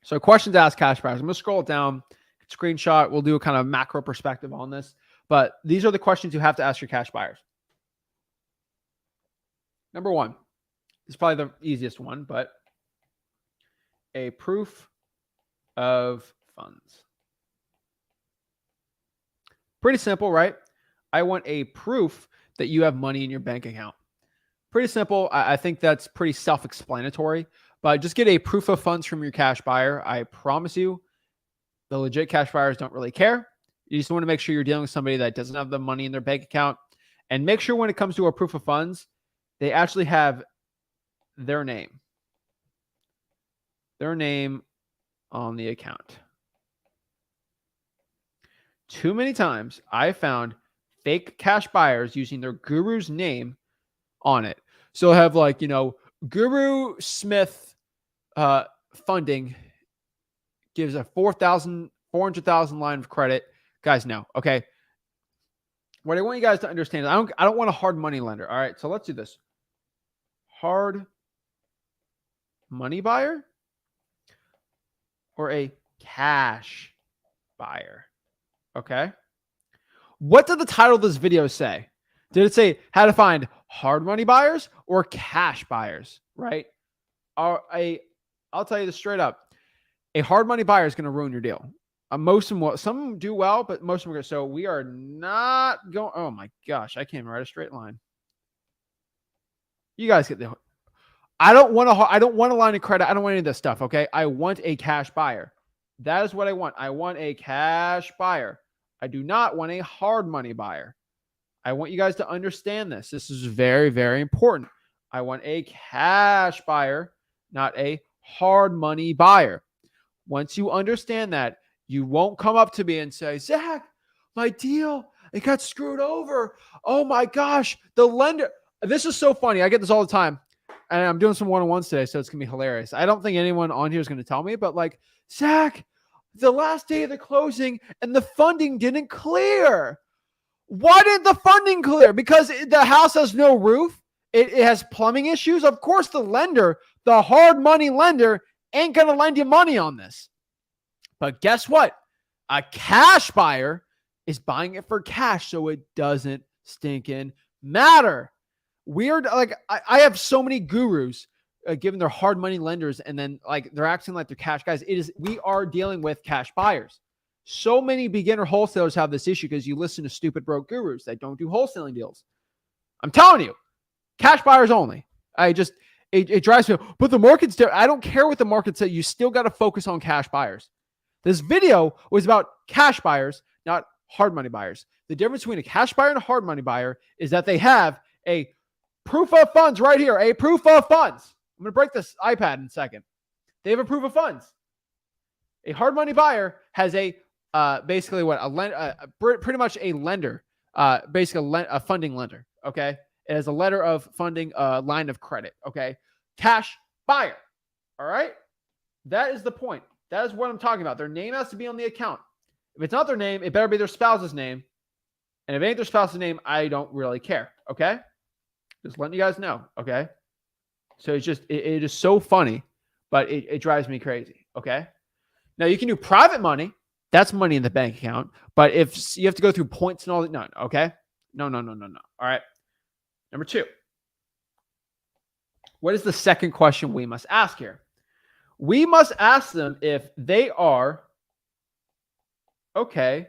So questions to ask cash buyers. I'm going to scroll it down, screenshot. We'll do a kind of macro perspective on this, but these are the questions you have to ask your cash buyers. Number 1 is probably the easiest one, but a proof of funds. Pretty simple, right? I want a proof that you have money in your bank account. Pretty simple. I think that's pretty self-explanatory, but just get a proof of funds from your cash buyer. I promise you, the legit cash buyers don't really care. You just want to make sure you're dealing with somebody that doesn't have the money in their bank account, and make sure when it comes to a proof of funds, they actually have their name on the account. Too many times I found fake cash buyers using their guru's name on it. So they'll have like, Guru Smith funding gives a 400,000 line of credit. Guys, no. Okay. What I want you guys to understand is I don't want a hard money lender. All right. So let's do this. Hard money buyer or a cash buyer. Okay. What did the title of this video say? Did it say how to find hard money buyers or cash buyers? Right. I'll tell you this straight up. A hard money buyer is going to ruin your deal. Most of them, some of them do well, but most of them are going to. So we are not going. Oh my gosh. I can't even write a straight line. You guys get the, I don't want a line of credit. I don't want any of this stuff. Okay. I want a cash buyer. That is what I want. I want a cash buyer. I do not want a hard money buyer. I want you guys to understand this. This is very, very important. I want a cash buyer, not a hard money buyer. Once you understand that, you won't come up to me and say, Zach, my deal, it got screwed over. Oh my gosh, the lender. This is so funny. I get this all the time. And I'm doing some one-on-ones today, so it's going to be hilarious. I don't think anyone on here is going to tell me, but like, Zach, the last day of the closing and the funding didn't clear. Why didn't the funding clear? Because the house has no roof. It has plumbing issues. Of course, the lender, the hard money lender, ain't going to lend you money on this. But guess what? A cash buyer is buying it for cash, so it doesn't stinking matter. Weird. Like, I have so many gurus giving their hard money lenders, and then like they're acting like they're cash guys. We are dealing with cash buyers. So many beginner wholesalers have this issue because you listen to stupid broke gurus that don't do wholesaling deals. I'm telling you, cash buyers only. It drives me. But the market's there. I don't care what the market says. You still got to focus on cash buyers. This video was about cash buyers, not hard money buyers. The difference between a cash buyer and a hard money buyer is that they have a proof of funds right here, a proof of funds. I'm going to break this iPad in a second. They have a proof of funds. A hard money buyer has a basically what pretty much a lender, basically a funding lender. Okay, it has a letter of funding, line of credit. Okay, cash buyer. All right, that is the point. That is what I'm talking about. Their name has to be on the account. If it's not their name, it better be their spouse's name. And if it ain't their spouse's name, I don't really care. Okay, just letting you guys know. Okay, so it's just it is so funny, but it drives me crazy. Okay. Now you can do private money. That's money in the bank account. But if you have to go through points and all that, no, okay? No. All right. Number 2. What is the second question we must ask here? We must ask them if they are okay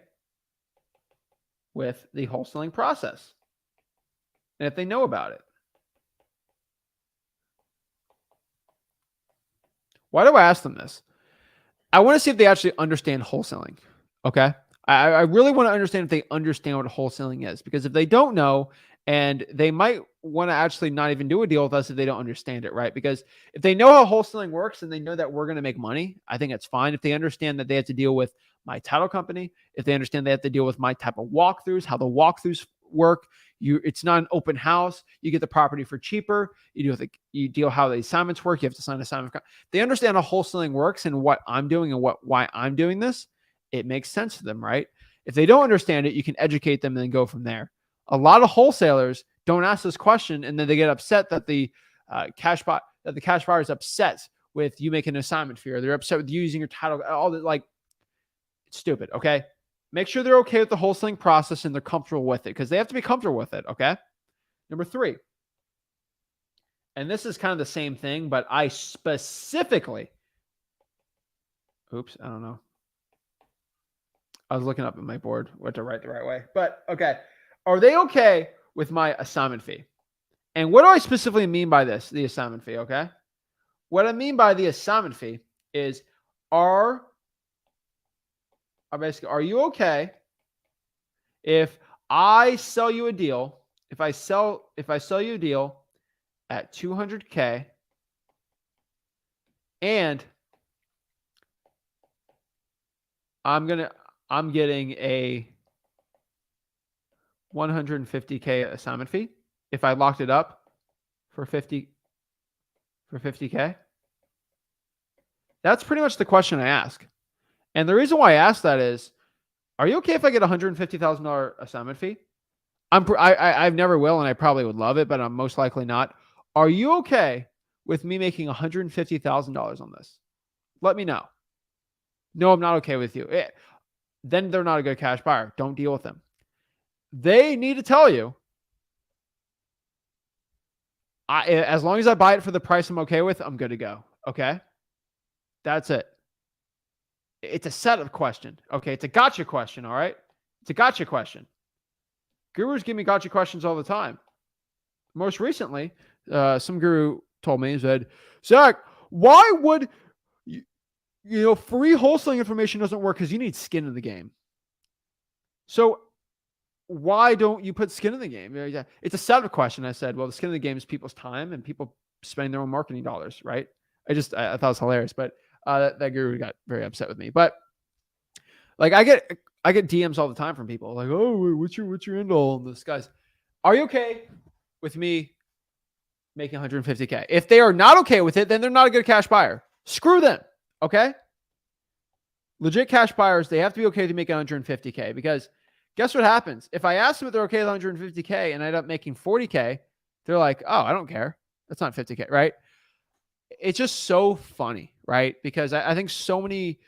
with the wholesaling process and if they know about it. Why do I ask them this? I want to see if they actually understand wholesaling. Okay. I really want to understand if they understand what wholesaling is, because if they don't know, and they might want to actually not even do a deal with us if they don't understand it, right? Because if they know how wholesaling works and they know that we're going to make money, I think it's fine. If they understand that they have to deal with my title company, if they understand they have to deal with my type of walkthroughs, how the walkthroughs work, it's not an open house. You get the property for cheaper. You deal how the assignments work. You have to sign assignment. They understand how wholesaling works and what I'm doing and why I'm doing this. It makes sense to them, right? If they don't understand it, you can educate them and then go from there. A lot of wholesalers don't ask this question, and then they get upset that the cash buyer is upset with you making an assignment fee, or they're upset with you using your title. All that, like, it's stupid. Okay, make sure they're okay with the wholesaling process and they're comfortable with it, because they have to be comfortable with it. Okay. Number 3, and this is kind of the same thing, but I specifically, I don't know. I was looking up at my board what to write the right way, but okay. Are they okay with my assignment fee? And what do I specifically mean by this, the assignment fee, okay? What I mean by the assignment fee is, are you okay if I sell you a deal, if I sell you a deal at $200K and I'm getting a $150K assignment fee if I locked it up for 50K? That's pretty much the question I ask. And the reason why I ask that is, are you okay if I get a $150,000 assignment fee? I never will, and I probably would love it, but I'm most likely not. Are you okay with me making $150,000 on this? Let me know. No, I'm not okay with you. Then they're not a good cash buyer. Don't deal with them. They need to tell you, as long as I buy it for the price I'm okay with, I'm good to go. Okay? That's it. It's a setup question. Okay? It's a gotcha question, all right? It's a gotcha question. Gurus give me gotcha questions all the time. Most recently, some guru told me, he said, Zach, why would free wholesaling information doesn't work? Because you need skin in the game. So why don't you put skin in the game? It's a setup question. I said, well, the skin in the game is people's time and people spending their own marketing dollars, right? I thought it was hilarious, but that guru got very upset with me. But like, I get DMs all the time from people like, oh, what's your end all on this? Guys, are you okay with me making 150K? If they are not okay with it, then they're not a good cash buyer. Screw them. Okay. Legit cash buyers, they have to be okay to make 150K, because guess what happens? If I ask them if they're okay with 150K and I end up making 40K, they're like, oh, I don't care. That's not 50K, right? It's just so funny, right? Because I think so many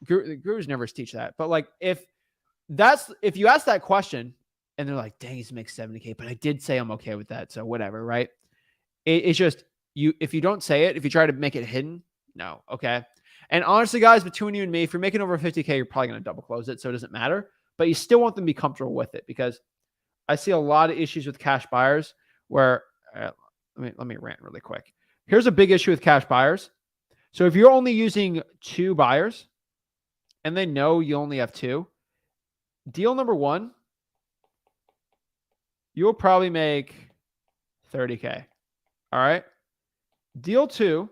gurus never teach that. But like, if you ask that question and they're like, dang, he's makes 70K, but I did say I'm okay with that, so whatever, right? It's just, if you don't say it, if you try to make it hidden, no, okay? And honestly, guys, between you and me, if you're making over 50K, you're probably going to double close it, so it doesn't matter. But you still want them to be comfortable with it, because I see a lot of issues with cash buyers where, let me rant really quick. Here's a big issue with cash buyers. So if you're only using 2 buyers and they know you only have 2, deal number 1, you'll probably make 30K. All right. Deal 2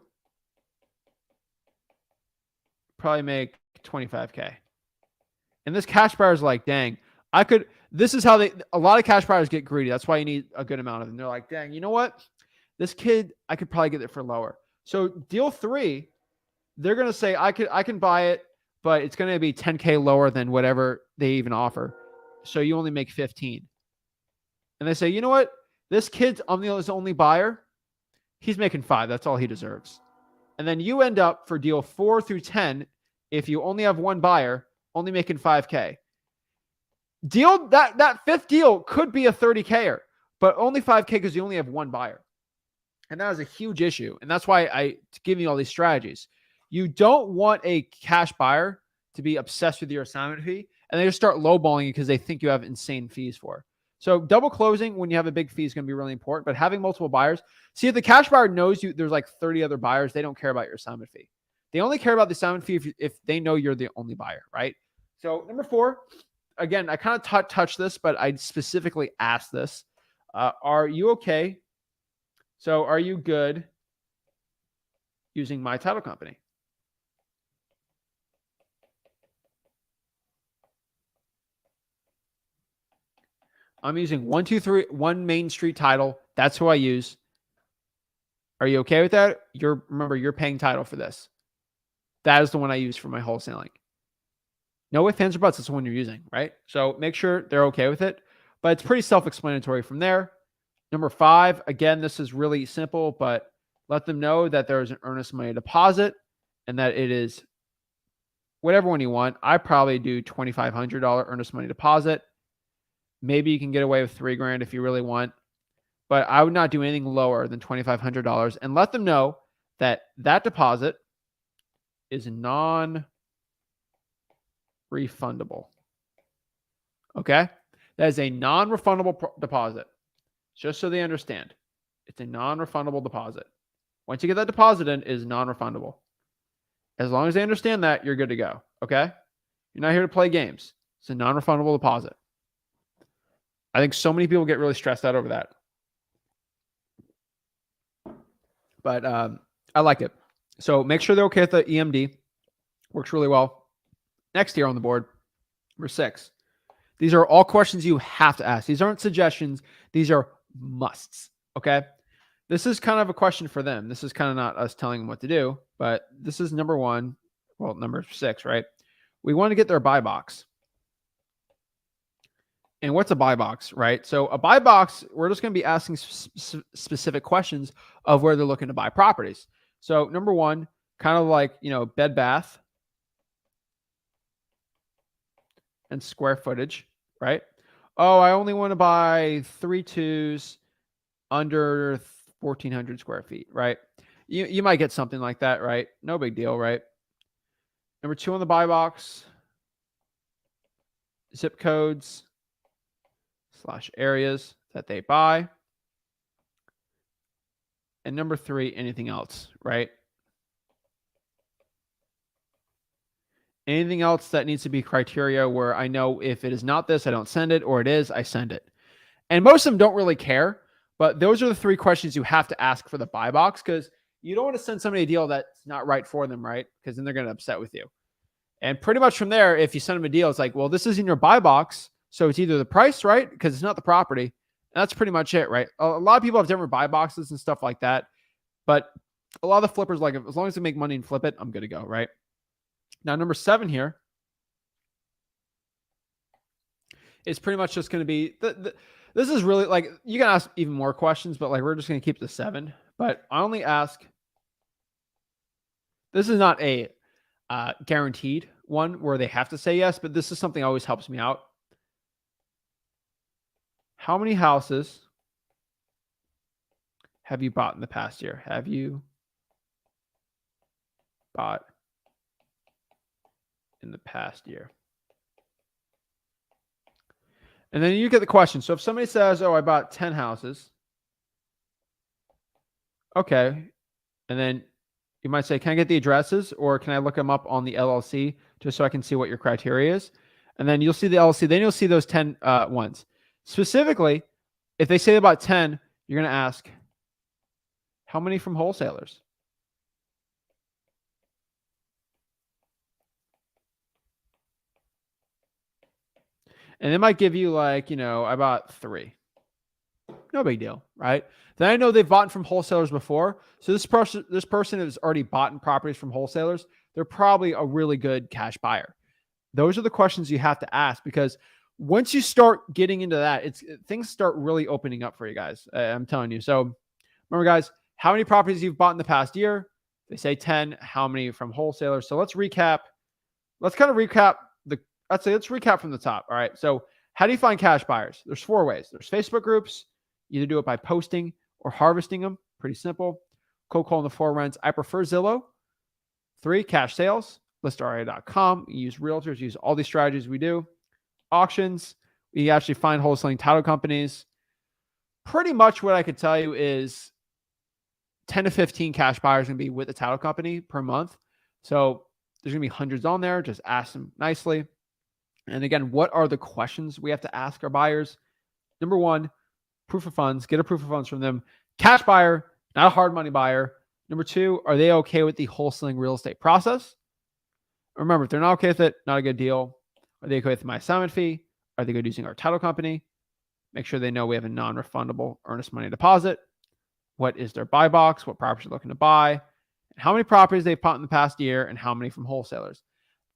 probably make 25K. And this cash buyer is like, dang, this is how a lot of cash buyers get greedy. That's why you need a good amount of them. They're like, dang, you know what? This kid, I could probably get it for lower. So deal 3, they're going to say, I can buy it, but it's going to be 10K lower than whatever they even offer. So you only make 15. And they say, you know what? This kid's his only buyer. He's making 5. That's all he deserves. And then you end up for deal 4 through 10, if you only have one buyer, only making 5K. Deal that fifth deal could be a 30K-er, but only 5K because you only have one buyer. And that is a huge issue. And that's why I give you all these strategies. You don't want a cash buyer to be obsessed with your assignment fee and they just start lowballing you because they think you have insane fees for. So double closing when you have a big fee is going to be really important, but having multiple buyers. See, if the cash buyer knows there's like 30 other buyers, they don't care about your assignment fee. They only care about the assignment fee if they know you're the only buyer, right? So number 4, again, I kind of touched this, but I specifically asked this. Are you okay? So are you good using my title company? I'm using 1 Main Street title. That's who I use. Are you okay with that? Remember, you're paying title for this. That is the one I use for my wholesaling. No ifs, ands, or buts. That's the one you're using, right? So make sure they're okay with it. But it's pretty self-explanatory from there. Number 5, again, this is really simple, but let them know that there is an earnest money deposit and that it is whatever one you want. I probably do $2,500 earnest money deposit. Maybe you can get away with $3,000 if you really want, but I would not do anything lower than $2,500 and let them know that that deposit is non-refundable. Okay? That is a non-refundable deposit. Just so they understand. It's a non-refundable deposit. Once you get that deposit in, it is non-refundable. As long as they understand that, you're good to go. Okay? You're not here to play games. It's a non-refundable deposit. I think so many people get really stressed out over that. But I like it. So make sure they're okay with the EMD. Works really well. Next here on the board, number 6. These are all questions you have to ask. These aren't suggestions. These are musts. Okay? This is kind of a question for them. This is kind of not us telling them what to do, but this is number 1. Well, number 6, right? We want to get their buy box. And what's a buy box, right? So a buy box, we're just going to be asking specific questions of where they're looking to buy properties. So number 1, kind of like, Bed Bath and square footage, right? Oh, I only want to buy 3 2s under 1,400 square feet, right? You might get something like that, right? No big deal, right? Number 2 on the buy box, zip codes / areas that they buy. And number 3, anything else, right? Anything else that needs to be criteria where I know if it is not this, I don't send it, or it is, I send it. And most of them don't really care, but those are the 3 questions you have to ask for the buy box because you don't want to send somebody a deal that's not right for them, right? Because then they're going to upset with you. And pretty much from there, if you send them a deal, it's like, well, this is in your buy box. So it's either the price, right? Because it's not the property. And that's pretty much it, right? A lot of people have different buy boxes and stuff like that. But a lot of the flippers, like, as long as they make money and flip it, I'm good to go, right? Now, number 7 here is pretty much just going to be, this is really like, you can ask even more questions, but like, we're just going to keep the 7. But I only ask, this is not a guaranteed one where they have to say yes, but this is something that always helps me out. How many houses have you bought in the past year? Have you bought in the past year? And then you get the question. So if somebody says, oh, I bought 10 houses. Okay. And then you might say, can I get the addresses or can I look them up on the LLC just so I can see what your criteria is? And then you'll see the LLC. Then you'll see those 10 ones. Specifically, if they say about 10, you're going to ask, How many from wholesalers? And it might give you like, I bought 3. No big deal, right? Then I know they've bought from wholesalers before. So this person has already bought in properties from wholesalers. They're probably a really good cash buyer. Those are the questions you have to ask, because once you start getting into that, things start really opening up for you guys. I'm telling you. So remember, guys, how many properties you've bought in the past year? They say 10. How many from wholesalers? So let's recap. Let's kind of recap let's recap from the top. All right. So how do you find cash buyers? There's 4 ways. There's Facebook groups. Either do it by posting or harvesting them. Pretty simple. Cold call in the 4 rents. I prefer Zillow. 3, cash sales. ListRia.com. You use realtors. Use all these strategies we do. Auctions. We actually find wholesaling title companies. Pretty much what I could tell you is 10 to 15 cash buyers going to be with the title company per month. So there's going to be hundreds on there. Just ask them nicely. And again, what are the questions we have to ask our buyers? Number 1, proof of funds. Get a proof of funds from them. Cash buyer, not a hard money buyer. Number 2, are they okay with the wholesaling real estate process? Remember, if they're not okay with it, not a good deal. Are they okay with my assignment fee? Are they good using our title company? Make sure they know we have a non-refundable earnest money deposit. What is their buy box? What properties they're looking to buy? And how many properties they've bought in the past year, and how many from wholesalers.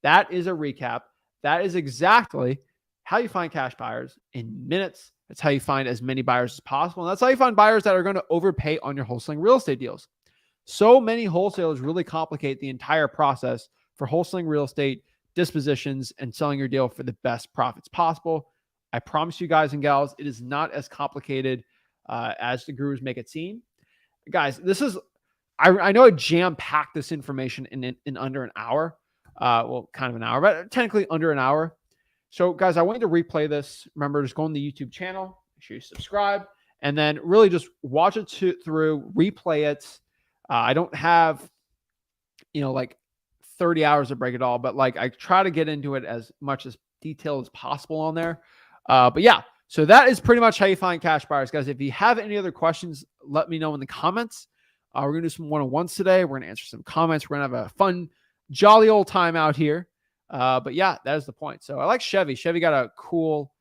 That is a recap. That is exactly how you find cash buyers in minutes. That's how you find as many buyers as possible. And that's how you find buyers that are going to overpay on your wholesaling real estate deals. So many wholesalers really complicate the entire process for wholesaling real estate, dispositions, and selling your deal for the best profits possible. I promise you guys and gals, it is not as complicated as the gurus make it seem. Guys, this is, I know I jam-packed this information in under an hour. Well, kind of an hour, but technically under an hour. So guys, I want you to replay this. Remember, just go on the YouTube channel, make sure you subscribe, and then really just watch it through, replay it. I don't have, like 30 hours to break it all, but like I try to get into it as much as detail as possible on there. But yeah, so that is pretty much how you find cash buyers, guys. If you have any other questions, let me know in the comments. We're going to do some one-on-ones today. We're going to answer some comments. We're going to have a fun, jolly old time out here. But yeah, that is the point. So I like Chevy. Chevy got a cool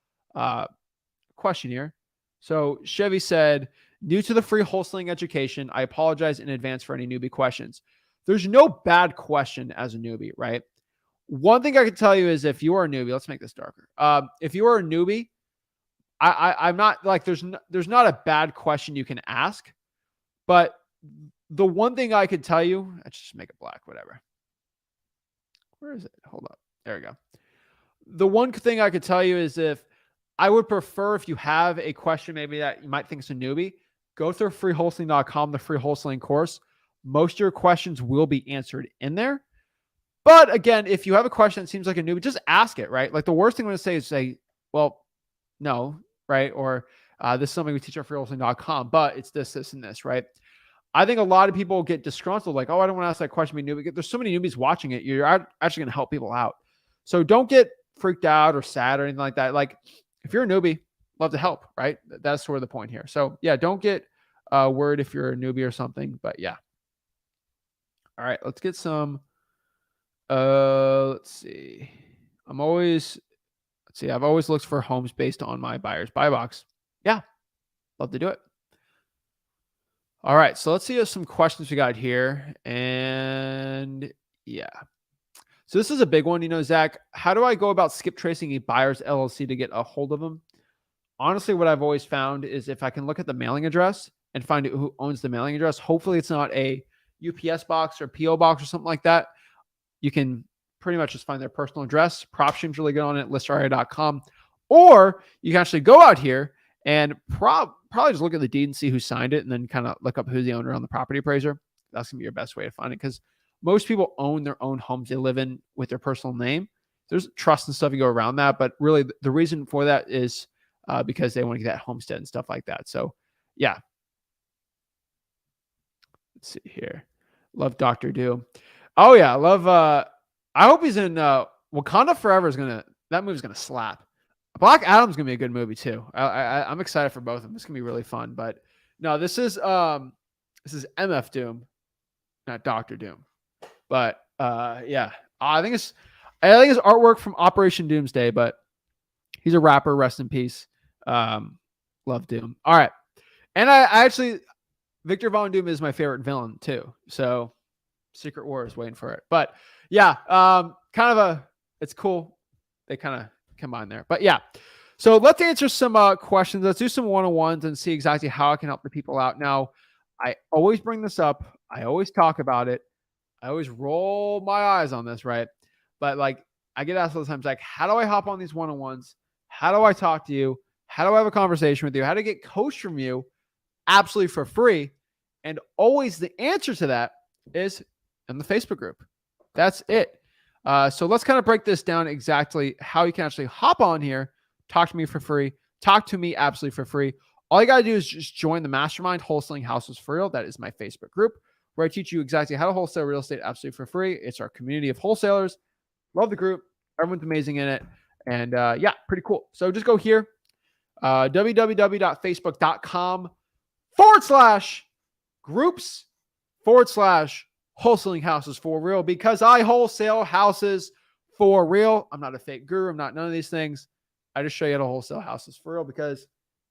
question here. So Chevy said, new to the free wholesaling education, I apologize in advance for any newbie questions. There's no bad question as a newbie, right? One thing I can tell you is if you are a newbie, let's make this darker. If you are a newbie, I'm not like, there's not a bad question you can ask, but the one thing I could tell you, let's just make it black, whatever. Where is it? Hold up. There we go. The one thing I could tell you is if I would prefer, if you have a question maybe that you might think is a newbie, go through freewholesaling.com, the free wholesaling course. Most of your questions will be answered in there. But again, if you have a question that seems like a newbie, just ask it, right? Like the worst thing I'm going to say is say, well, no, right? Or this is something we teach at freewholesaling.com, but it's this, this, and this, right? I think a lot of people get disgruntled, like, oh, I don't want to ask that question, be newbie. There's so many newbies watching it. You're actually going to help people out. So don't get freaked out or sad or anything like that. Like if you're a newbie, love to help, right? That's sort of the point here. So yeah, don't get worried if you're a newbie or something, but yeah. All right, let's get some, let's see. I've always looked for homes based on my buyer's buy box. Yeah, love to do it. All right, so let's see some questions we got here. And yeah. So this is a big one. Zach, how do I go about skip tracing a buyer's LLC to get a hold of them? Honestly, what I've always found is if I can look at the mailing address and find who owns the mailing address, hopefully it's not a UPS box or PO box or something like that. You can pretty much just find their personal address. PropStream's really good on it, listria.com. Or you can actually go out here and probably just look at the deed and see who signed it and then kind of look up who's the owner on the property appraiser. That's going to be your best way to find it because most people own their own homes they live in with their personal name. There's trust and stuff you go around that, but really the reason for that is because they want to get that homestead and stuff like that. So yeah. Let's see here. Love Dr. Doom. Oh yeah. Love, I hope he's in Wakanda Forever that movie's going to slap. Black Adam's going to be a good movie too. I'm excited for both of them. It's going to be really fun, but no, this is, This is MF Doom, not Dr. Doom. But yeah, I think it's artwork from Operation Doomsday, but he's a rapper. Rest in peace. Love Doom. All right. And I actually, Victor Von Doom is my favorite villain too. So Secret War is waiting for it. But yeah, it's cool. They kind of combine there. But yeah. So let's answer some questions. Let's do some one-on-ones and see exactly how I can help the people out. Now, I always bring this up. I always talk about it. I always roll my eyes on this, right? But like, I get asked all the times, like, how do I hop on these one-on-ones? How do I talk to you? How do I have a conversation with you? How to get coached from you absolutely for free? And always the answer to that is in the Facebook group. That's it. So let's kind of break this down exactly how you can actually hop on here, talk to me for free, talk to me absolutely for free. All you got to do is just join the mastermind, Wholesaling Houses for Real. That is my Facebook group where I teach you exactly how to wholesale real estate absolutely for free. It's our community of wholesalers. Love the group. Everyone's amazing in it. And yeah, pretty cool. So just go here, www.facebook.com/groups/wholesaling houses for real, because I wholesale houses for real. I'm not a fake guru. I'm not none of these things. I just show you how to wholesale houses for real because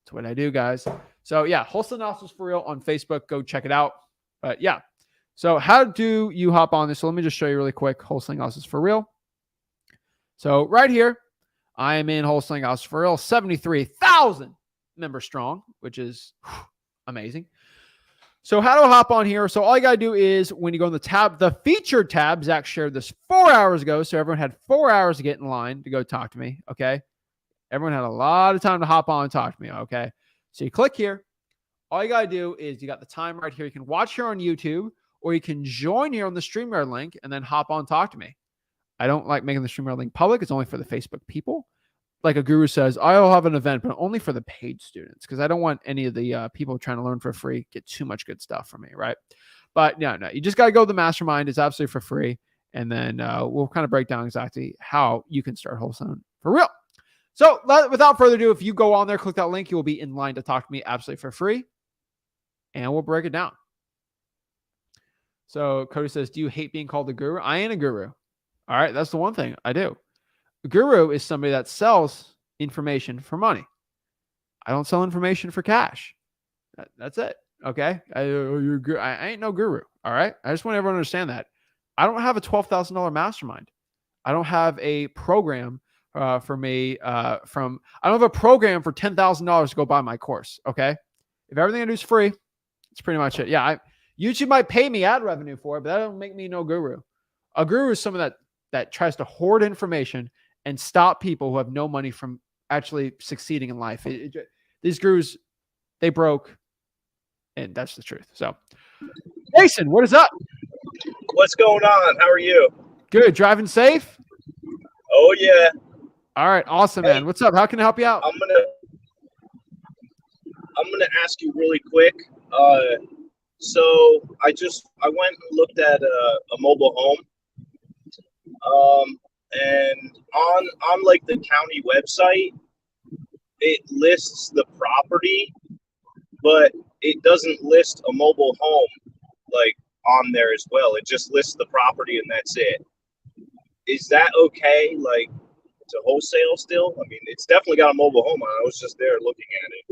it's what I do, guys. So yeah, wholesale houses for real on Facebook. Go check it out. But yeah. So how do you hop on this? So let me just show you really quick. Wholesaling houses for real. So right here, I am in Wholesaling Houses for Real, 73,000 members strong, which is amazing. So how do I hop on here? So all you got to do is when you go in the tab, the featured tab, Zach shared this 4 hours ago. So everyone had 4 hours to get in line to go talk to me. Okay. Everyone had a lot of time to hop on and talk to me. Okay. So you click here. All you got to do is you got the time right here. You can watch here on YouTube or you can join here on the StreamYard link and then hop on and talk to me. I don't like making the StreamYard link public. It's only for the Facebook people. Like a guru says, I'll have an event, but only for the paid students because I don't want any of the people trying to learn for free get too much good stuff from me, right? But no, you just got to go to the mastermind. It's absolutely for free. And then we'll kind of break down exactly how you can start wholesaling for real. So without further ado, if you go on there, click that link, you will be in line to talk to me absolutely for free. And we'll break it down. So Cody says, do you hate being called a guru? I ain't a guru. All right. That's the one thing I do. A guru is somebody that sells information for money. I don't sell information for cash. That's it. Okay. I ain't no guru. All right. I just want everyone to understand that. I don't have a $12,000 mastermind. I don't have a program for me I don't have a program for $10,000 to go buy my course. Okay. If everything I do is free, it's pretty much it. Yeah. YouTube might pay me ad revenue for it, but that don't make me no guru. A guru is someone that tries to hoard information and stop people who have no money from actually succeeding in life. These gurus, they broke, and that's the truth. So, Jason, what is up? What's going on? How are you? Good. Driving safe? Oh, yeah. All right. Awesome, man. What's up? How can I help you out? I'm gonna ask you really quick. So I went and looked at a mobile home. And on like the county website, it lists the property, but it doesn't list a mobile home like on there as well. It just lists the property and that's it. Is that okay? Like to wholesale still? I mean, it's definitely got a mobile home on it. I was just there looking at it.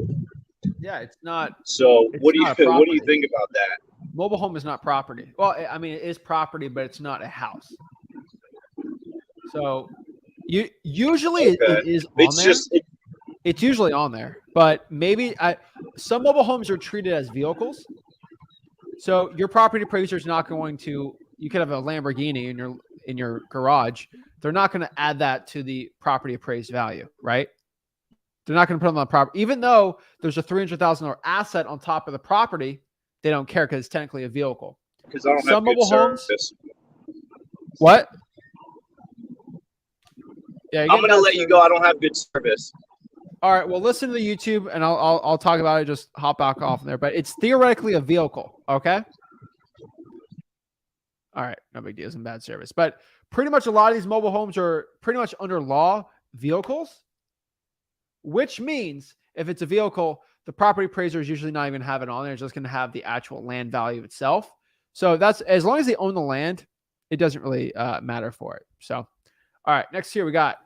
Yeah, it's not. So what do you think about that? Mobile home is not property. Well, I mean, it is property, but it's not a house. So usually it is on there. It's usually on there, but maybe some mobile homes are treated as vehicles. So your property appraiser is not going to. You could have a Lamborghini in your garage. They're not going to add that to the property appraised value, right? They're not going to put them on the property, even though there's a $300,000 asset on top of the property. They don't care because it's technically a vehicle. Because I don't have good service. What? Yeah, I'm going to let you go. I don't have good service. All right. Well, listen to the YouTube, and I'll talk about it. Just hop back off there. But it's theoretically a vehicle. Okay. All right. No big deal. It's bad service. But pretty much a lot of these mobile homes are pretty much under law vehicles, which means if it's a vehicle, the property appraiser is usually not even have it on there. It's just going to have the actual land value itself. So that's as long as they own the land, it doesn't really matter for it. So, all right, next here we got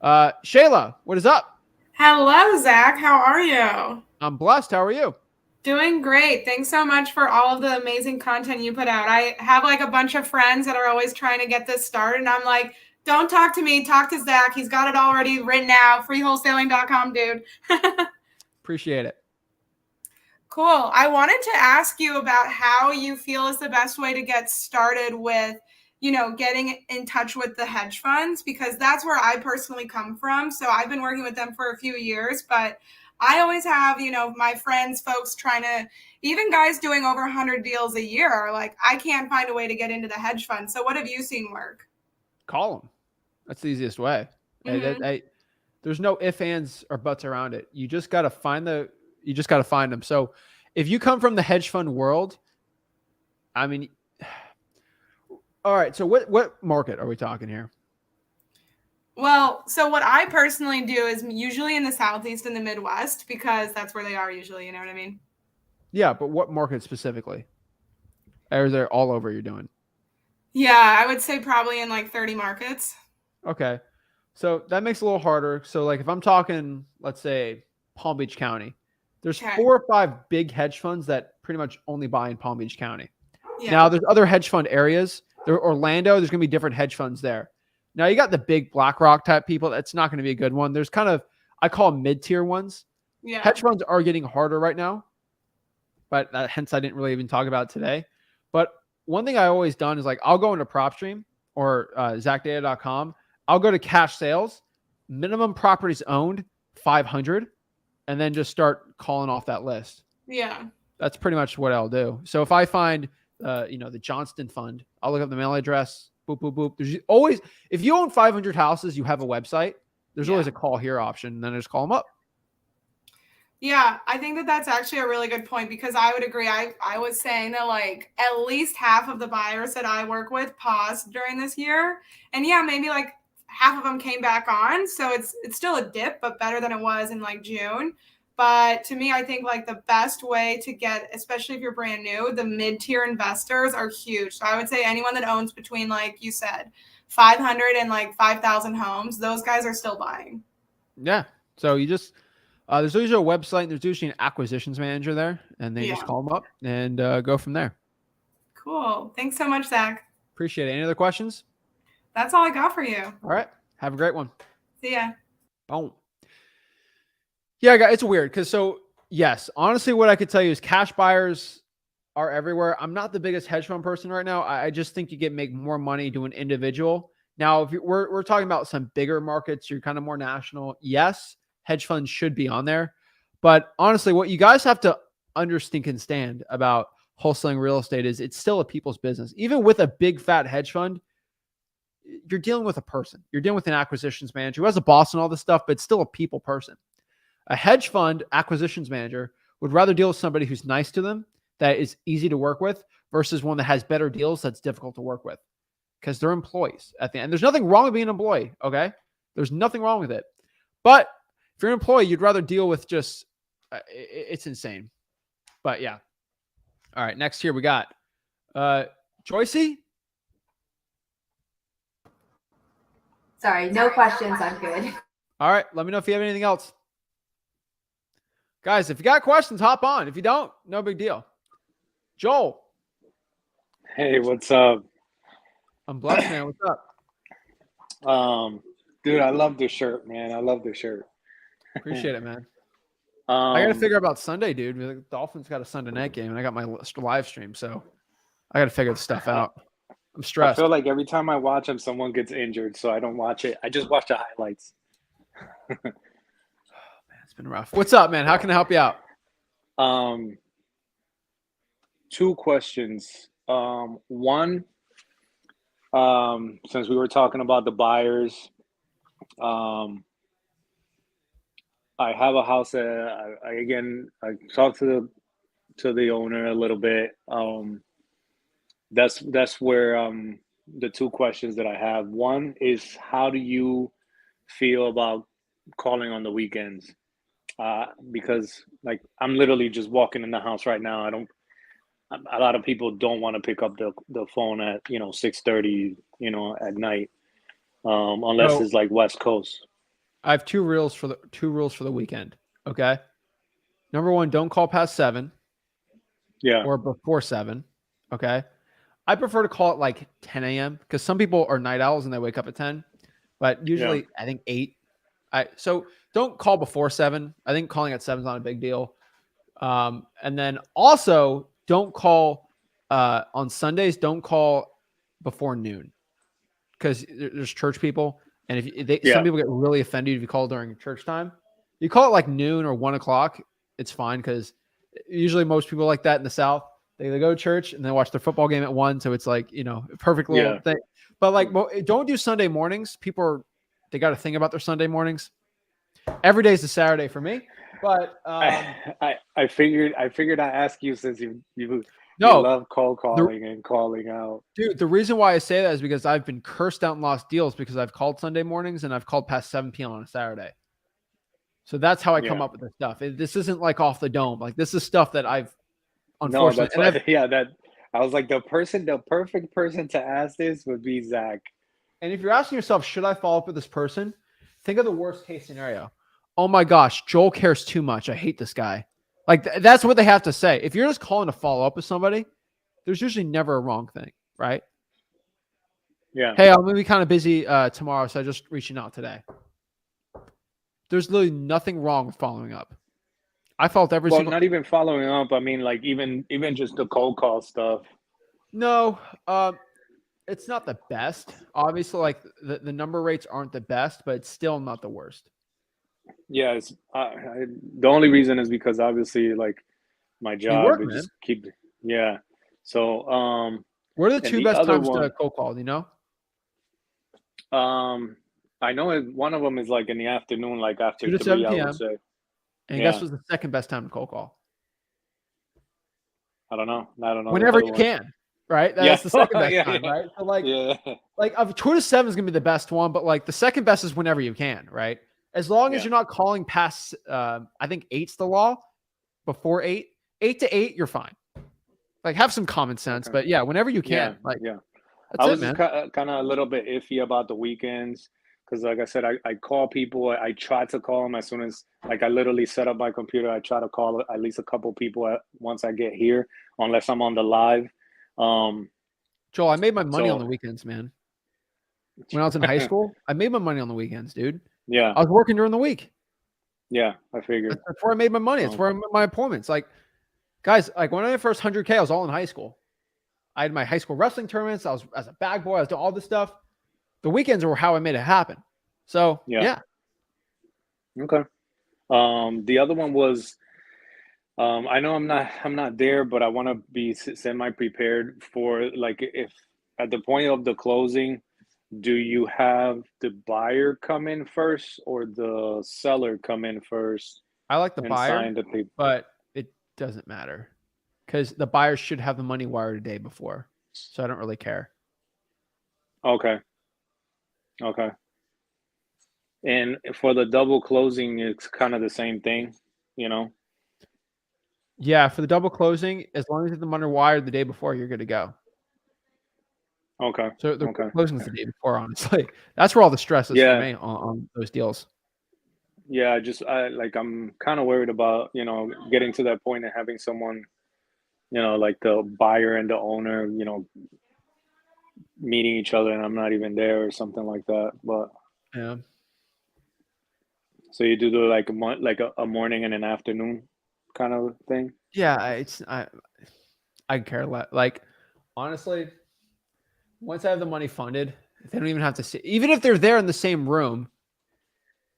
Shayla. What is up? Hello, Zach. How are you? I'm blessed. How are you? Doing great. Thanks so much for all of the amazing content you put out. I have like a bunch of friends that are always trying to get this started, and I'm like, don't talk to me, talk to Zach. He's got it already written out. Freewholesaling.com, dude. Appreciate it. Cool. I wanted to ask you about how you feel is the best way to get started with, getting in touch with the hedge funds, because that's where I personally come from. So I've been working with them for a few years, but I always have, my friends, folks trying to, even guys doing over 100 deals a year are like, I can't find a way to get into the hedge fund. So what have you seen work? Call them. That's the easiest way. Mm-hmm. There's no ifs, ands, or buts around it. You just got to find them. So if you come from the hedge fund world, I mean, all right. So what market are we talking here? Well, so what I personally do is usually in the Southeast and the Midwest, because that's where they are usually, you know what I mean? Yeah, but what market specifically? Or is there all over you're doing? Yeah, I would say probably in like 30 markets. Okay. So that makes it a little harder. So like if I'm talking, let's say Palm Beach County, there's Okay. 4 or 5 big hedge funds that pretty much only buy in Palm Beach County. Yeah. Now there's other hedge fund areas. There, Orlando, there's going to be different hedge funds there. Now you got the big BlackRock type people. That's not going to be a good one. There's kind of, I call them mid-tier ones. Yeah. Hedge funds are getting harder right now, but hence I didn't really even talk about it today. But one thing I always done is like, I'll go into PropStream or ZachData.com. I'll go to cash sales, minimum properties owned, 500, and then just start calling off that list. Yeah. That's pretty much what I'll do. So if I find, the Johnston Fund, I'll look up the mail address, boop, boop, boop. There's always, if you own 500 houses, you have a website, there's always a call here option, and then I just call them up. Yeah, I think that that's actually a really good point, because I would agree. I was saying that like at least half of the buyers that I work with paused during this year. And yeah, maybe like half of them came back on. So it's still a dip, but better than it was in like June. But to me, I think like the best way to get, especially if you're brand new, the mid-tier investors are huge. So I would say anyone that owns between, like you said, 500 and like 5,000 homes, those guys are still buying. Yeah. So you just, there's usually a website, and there's usually an acquisitions manager there, and they just call them up and go from there. Cool. Thanks so much, Zach. Appreciate it. Any other questions? That's all I got for you. All right. Have a great one. See ya. Oh. Yeah, guys, it's weird because yes, honestly, what I could tell you is cash buyers are everywhere. I'm not the biggest hedge fund person right now. I just think you make more money doing individual. Now, if we're talking about some bigger markets, you're kind of more national. Yes, hedge funds should be on there. But honestly, what you guys have to understand about wholesaling real estate is it's still a people's business. Even with a big fat hedge fund, you're dealing with a person. You're dealing with an acquisitions manager who has a boss and all this stuff, but it's still a people person. A hedge fund acquisitions manager would rather deal with somebody who's nice to them, that is easy to work with, versus one that has better deals that's difficult to work with, because they're employees at the end. There's nothing wrong with being an employee, okay? There's nothing wrong with it. But if you're an employee, you'd rather deal with just, it's insane. But yeah. All right, next here we got Joycey. Sorry, no questions. I'm good. All right, let me know if you have anything else. Guys, if you got questions, hop on. If you don't, no big deal. Joel. Hey, what's up? I'm blessed, man. What's up? Dude, I love this shirt, man. I love this shirt. Appreciate it, man. I got to figure out about Sunday, dude. The Dolphins got a Sunday night game, and I got my live stream, so I got to figure this stuff out. I'm stressed. I feel like every time I watch them, someone gets injured, so I don't watch it. I just watch the highlights. It's been rough. What's up, man? How can I help you out? 2 questions. One, since we were talking about the buyers, I have a house that I talked to the owner a little bit. That's where the 2 questions that I have. One is, how do you feel about calling on the weekends? because like I'm literally just walking in the house right now. A lot of people don't want to pick up the phone at 6:30 at night, unless So it's like West Coast. I have two rules for the weekend. Okay. Number one, don't call past 7 Yeah, or before 7. Okay. I prefer to call it like 10 a.m. because some people are night owls and they wake up at 10, but yeah, usually I think 8. So don't call before 7. I think calling at 7 is not a big deal. And then also don't call on Sundays. Don't call before noon because there's church people, and some yeah, people get really offended if you call during church time. You call it like noon or 1 o'clock, it's fine because usually most people like that in the South. They go to church and they watch their football game at 1, so it's like a perfect little yeah. thing. But like, don't do Sunday mornings. They got to think about their Sunday mornings. Every day is a Saturday for me, but I figured I ask you since you no, love cold the calling and calling out. dude, the reason why I say that is because I've been cursed out and lost deals because I've called Sunday mornings and I've called past 7 p.m. on a Saturday. So that's how I come Yeah. up with this stuff. This isn't like off the dome. Like this is stuff that I've No, unfortunately, that's and why. Yeah, that I was like the perfect person to ask this would be Zach. if you're asking yourself, should I follow up with this person? Think of the worst case scenario. Oh my gosh, Joel cares too much. I hate this guy. Like that's what they have to say. If you're just calling to follow up with somebody, there's usually never a wrong thing, right? Yeah. Hey, I'm gonna be kind of busy tomorrow, so I just reaching out today. There's literally nothing wrong with following up. I felt every Well, single. not even following up. I mean, like even just the cold call stuff. No, it's not the best. Obviously, like the number rates aren't the best, but it's still not the worst. Yeah, the only reason is because obviously, like my You job, work, it man. just keep. Yeah. So, What are the and two the best other times to one, cold call? Do you know? I know one of them is like in the afternoon, like after 2 to 7 3, I would p.m. say. And guess Yeah. what's the second best time to cold call? I don't know. I don't know the Whenever other you one. can, right? Yeah. That's the second best Yeah. time, Yeah. right? So like Yeah. of 2 to 7 is gonna be the best one, but like the second best is whenever you can, right? As long as Yeah. you're not calling past, I think 8's the law. Before 8 to 8, you're fine. Like have some common sense, Okay. but yeah, whenever you Yeah. can, like Yeah. that's I it, was just man. kind of a little bit iffy about the weekends because, like I said, I call people. I try to call them as soon as, like, I literally set up my computer. I try to call at least a couple people once I get here, unless I'm on the live. Um, Joel, I made my money on so the weekends, man. When I was in high school, I made my money on the weekends, dude. yeah, I was working during the week. yeah, I figured. That's where I made my money. It's So where I made my appointments. Like, guys, like when I had first 100K, I was all in high school. I had my high school wrestling tournaments. I was as a bag boy. I was doing all this stuff. The weekends were how I made it happen. So yeah, yeah, okay. The other one was, I know I'm not there, but I want to be semi prepared for, like, if at the point of the closing. Do you have the buyer come in first or the seller come in first I like the and buyer, sign the paper? but it doesn't matter because the buyer should have the money wired a day before. So I don't really care. Okay. Okay. And for the double closing, it's kind of the same thing, you know? Yeah, for the double closing, as long as you have the money wired the day before, you're good to go. Okay. So the Okay. closing's the day before, honestly. That's where all the stress is for Yeah. me on those deals. Yeah. I'm kind of worried about, getting to that point and having someone, like the buyer and the owner, meeting each other and I'm not even there or something like that. But Yeah. so you do like a morning and an afternoon kind of thing? Yeah, I care less. Like honestly, once I have the money funded, they don't even have to see. Even if they're there in the same room,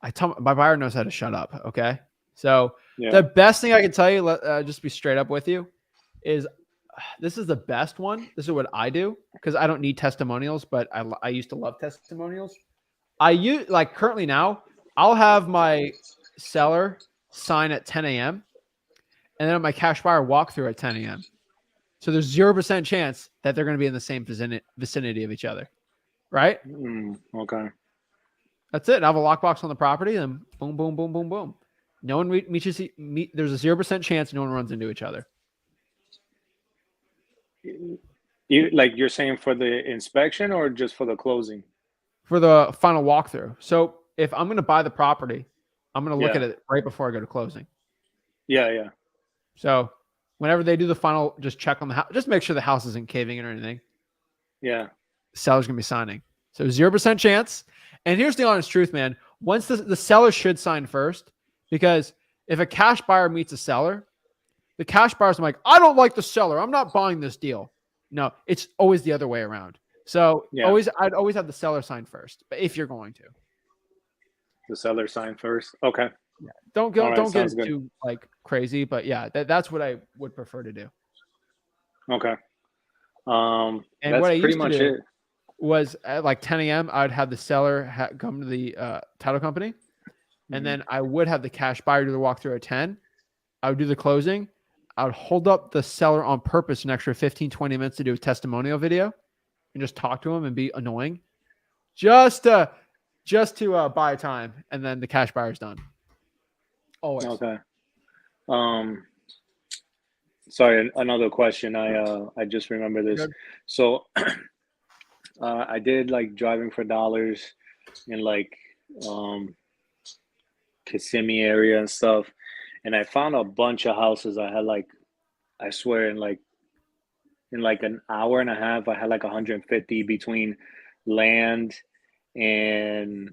I tell my buyer knows how to shut up. Okay, so Yeah. the best thing I can tell you, just be straight up with you, is this is the best one. This is what I do because I don't need testimonials, but I used to love testimonials. I use like currently now, I'll have my seller sign at 10 a.m. and then my cash buyer walk through at 10 a.m. So there's 0% chance that they're going to be in the same vicinity of each other, right? Okay. That's it. I have a lockbox on the property, and boom, boom, boom, boom, boom. No one there's a 0% chance no one runs into each other. You're saying for the inspection or just for the closing? For the final walkthrough. So if I'm going to buy the property, I'm going to look Yeah. at it right before I go to closing. Yeah. So whenever they do the final, just check on the house, just make sure the house isn't caving in or anything. Yeah. The seller's going to be signing. So 0% chance. And here's the honest truth, man. Once the seller should sign first, because if a cash buyer meets a seller, the cash buyer's like, I don't like the seller. I'm not buying this deal. No, it's always the other way around. So Yeah. I'd always have the seller sign first, but if you're going to. The seller sign first. Okay. Yeah. Don't get too like crazy, but yeah, that's what I would prefer to do. Okay. And that's what I pretty used to much do it. was at like 10 a.m. I'd have the seller come to the title company, and then I would have the cash buyer do the walkthrough at 10. I would do the closing. I would hold up the seller on purpose an extra 15, 20 minutes to do a testimonial video and just talk to him and be annoying just to buy time. And then the cash buyer's done. Always. Okay. Sorry, another question. I just remember this. Good. So I did like driving for dollars in like Kissimmee area and stuff. And I found a bunch of houses. I had like, I swear in like an hour and a half, I had like 150 between land and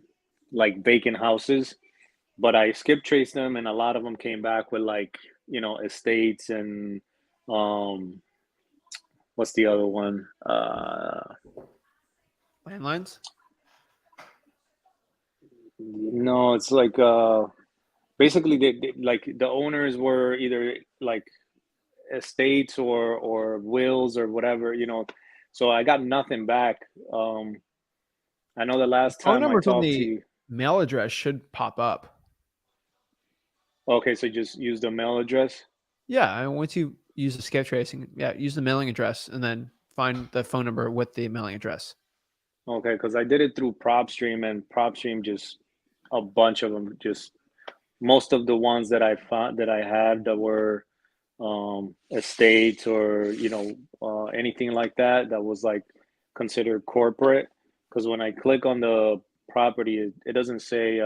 like vacant houses. But I skip traced them, and a lot of them came back with like, estates and what's the other one? Landlines? No, it's like basically they like the owners were either like estates or wills or whatever, So I got nothing back. I know the last Phone time I numbers on talked to the you. mail address should pop up. Okay, so just use the mail address. Yeah, and once you use the skip tracing, use the mailing address and then find the phone number with the mailing address. Okay, because I did it through PropStream, and PropStream just a bunch of them. Just most of the ones that I found that I had that were estates or anything like that was like considered corporate. Because when I click on the property, it doesn't say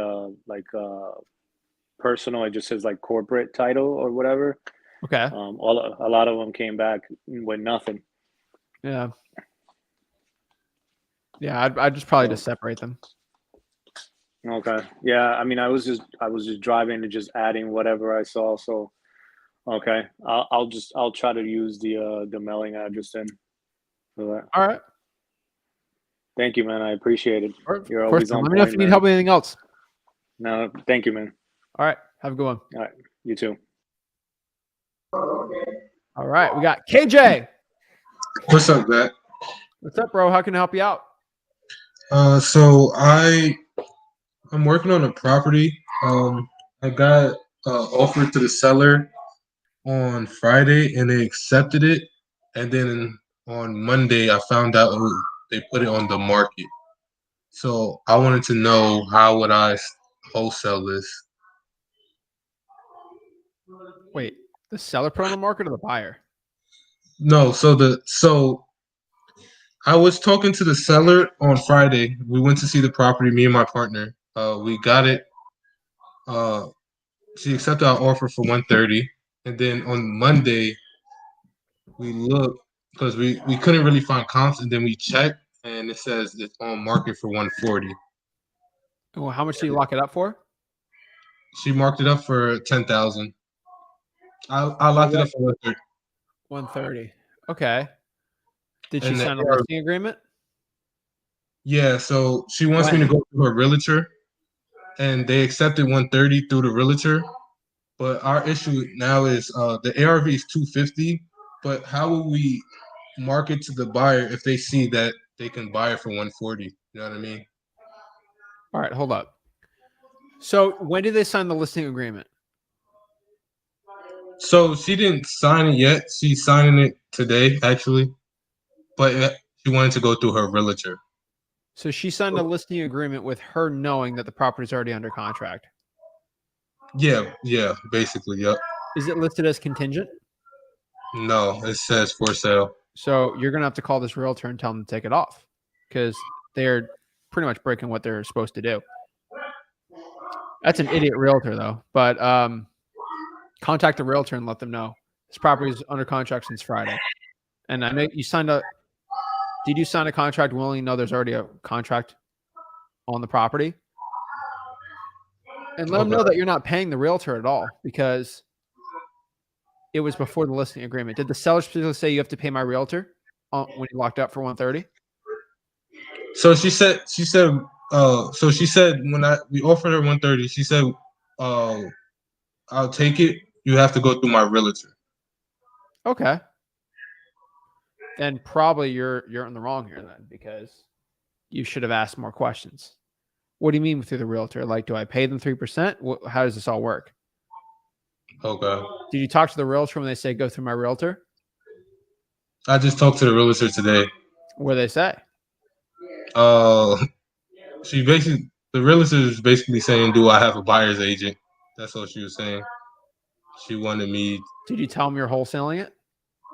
personal. It just says like corporate title or whatever. Okay. A lot of them came back with nothing. Yeah. Yeah, I'd just probably just separate them. Okay. Yeah, I mean, I was just driving and just adding whatever I saw. So, okay, I'll try to use the mailing address then for that. All right. Thank you, man. I appreciate it. You're Of always course, on let me know if point, you need man. help with anything else. No, thank you, man. All right. Have a good one. All right, you too. All right. We got KJ. What's up, Zach? What's up, bro? How can I help you out? So I'm working on a property. I got offered to the seller on Friday, and they accepted it. And then on Monday, I found out they put it on the market. So I wanted to know, how would I wholesale this? Wait, the seller put on the market or the buyer? No, so I was talking to the seller on Friday. We went to see the property, me and my partner. We got it. She accepted our offer for 130, and then on Monday we looked because we couldn't really find comps, and then we checked, and it says it's on market for 140. Well, how much do you lock it up for? She marked it up for 10,000. I locked it up for 130. 130. Okay. Did she And sign a listing agreement? Yeah, so she wants me to go to her realtor, and they accepted 130 through the realtor. But our issue now is the ARV is 250. But how will we market to the buyer if they see that they can buy it for 140? You know what I mean? All right, hold up. So when did they sign the listing agreement? So she didn't sign it yet. She's signing it today, actually. But she wanted to go through her realtor. So she signed a listing agreement with her knowing that the property is already under contract. Yeah, basically, yep. Is it listed as contingent? No, it says for sale. So you're gonna have to call this realtor and tell them to take it off because they're pretty much breaking what they're supposed to do. That's an idiot realtor though. But contact the realtor and let them know this property is under contract since Friday. And I know you signed up. Did you sign a contract willing to know there's already a contract on the property? And let them know that you're not paying the realtor at all because it was before the listing agreement. Did the seller specifically say you have to pay my realtor when you locked up for 130? So she said when we offered her 130, she said, I'll take it. You have to go through my realtor. Okay. Then probably you're in the wrong here then because you should have asked more questions. What do you mean through the realtor? Like, do I pay them 3%? How does this all work? Okay. Did you talk to the realtor when they say go through my realtor? I just talked to the realtor today. What do they say? The realtor is basically saying, do I have a buyer's agent? That's all she was saying. She wanted me. Did you tell them you're wholesaling it?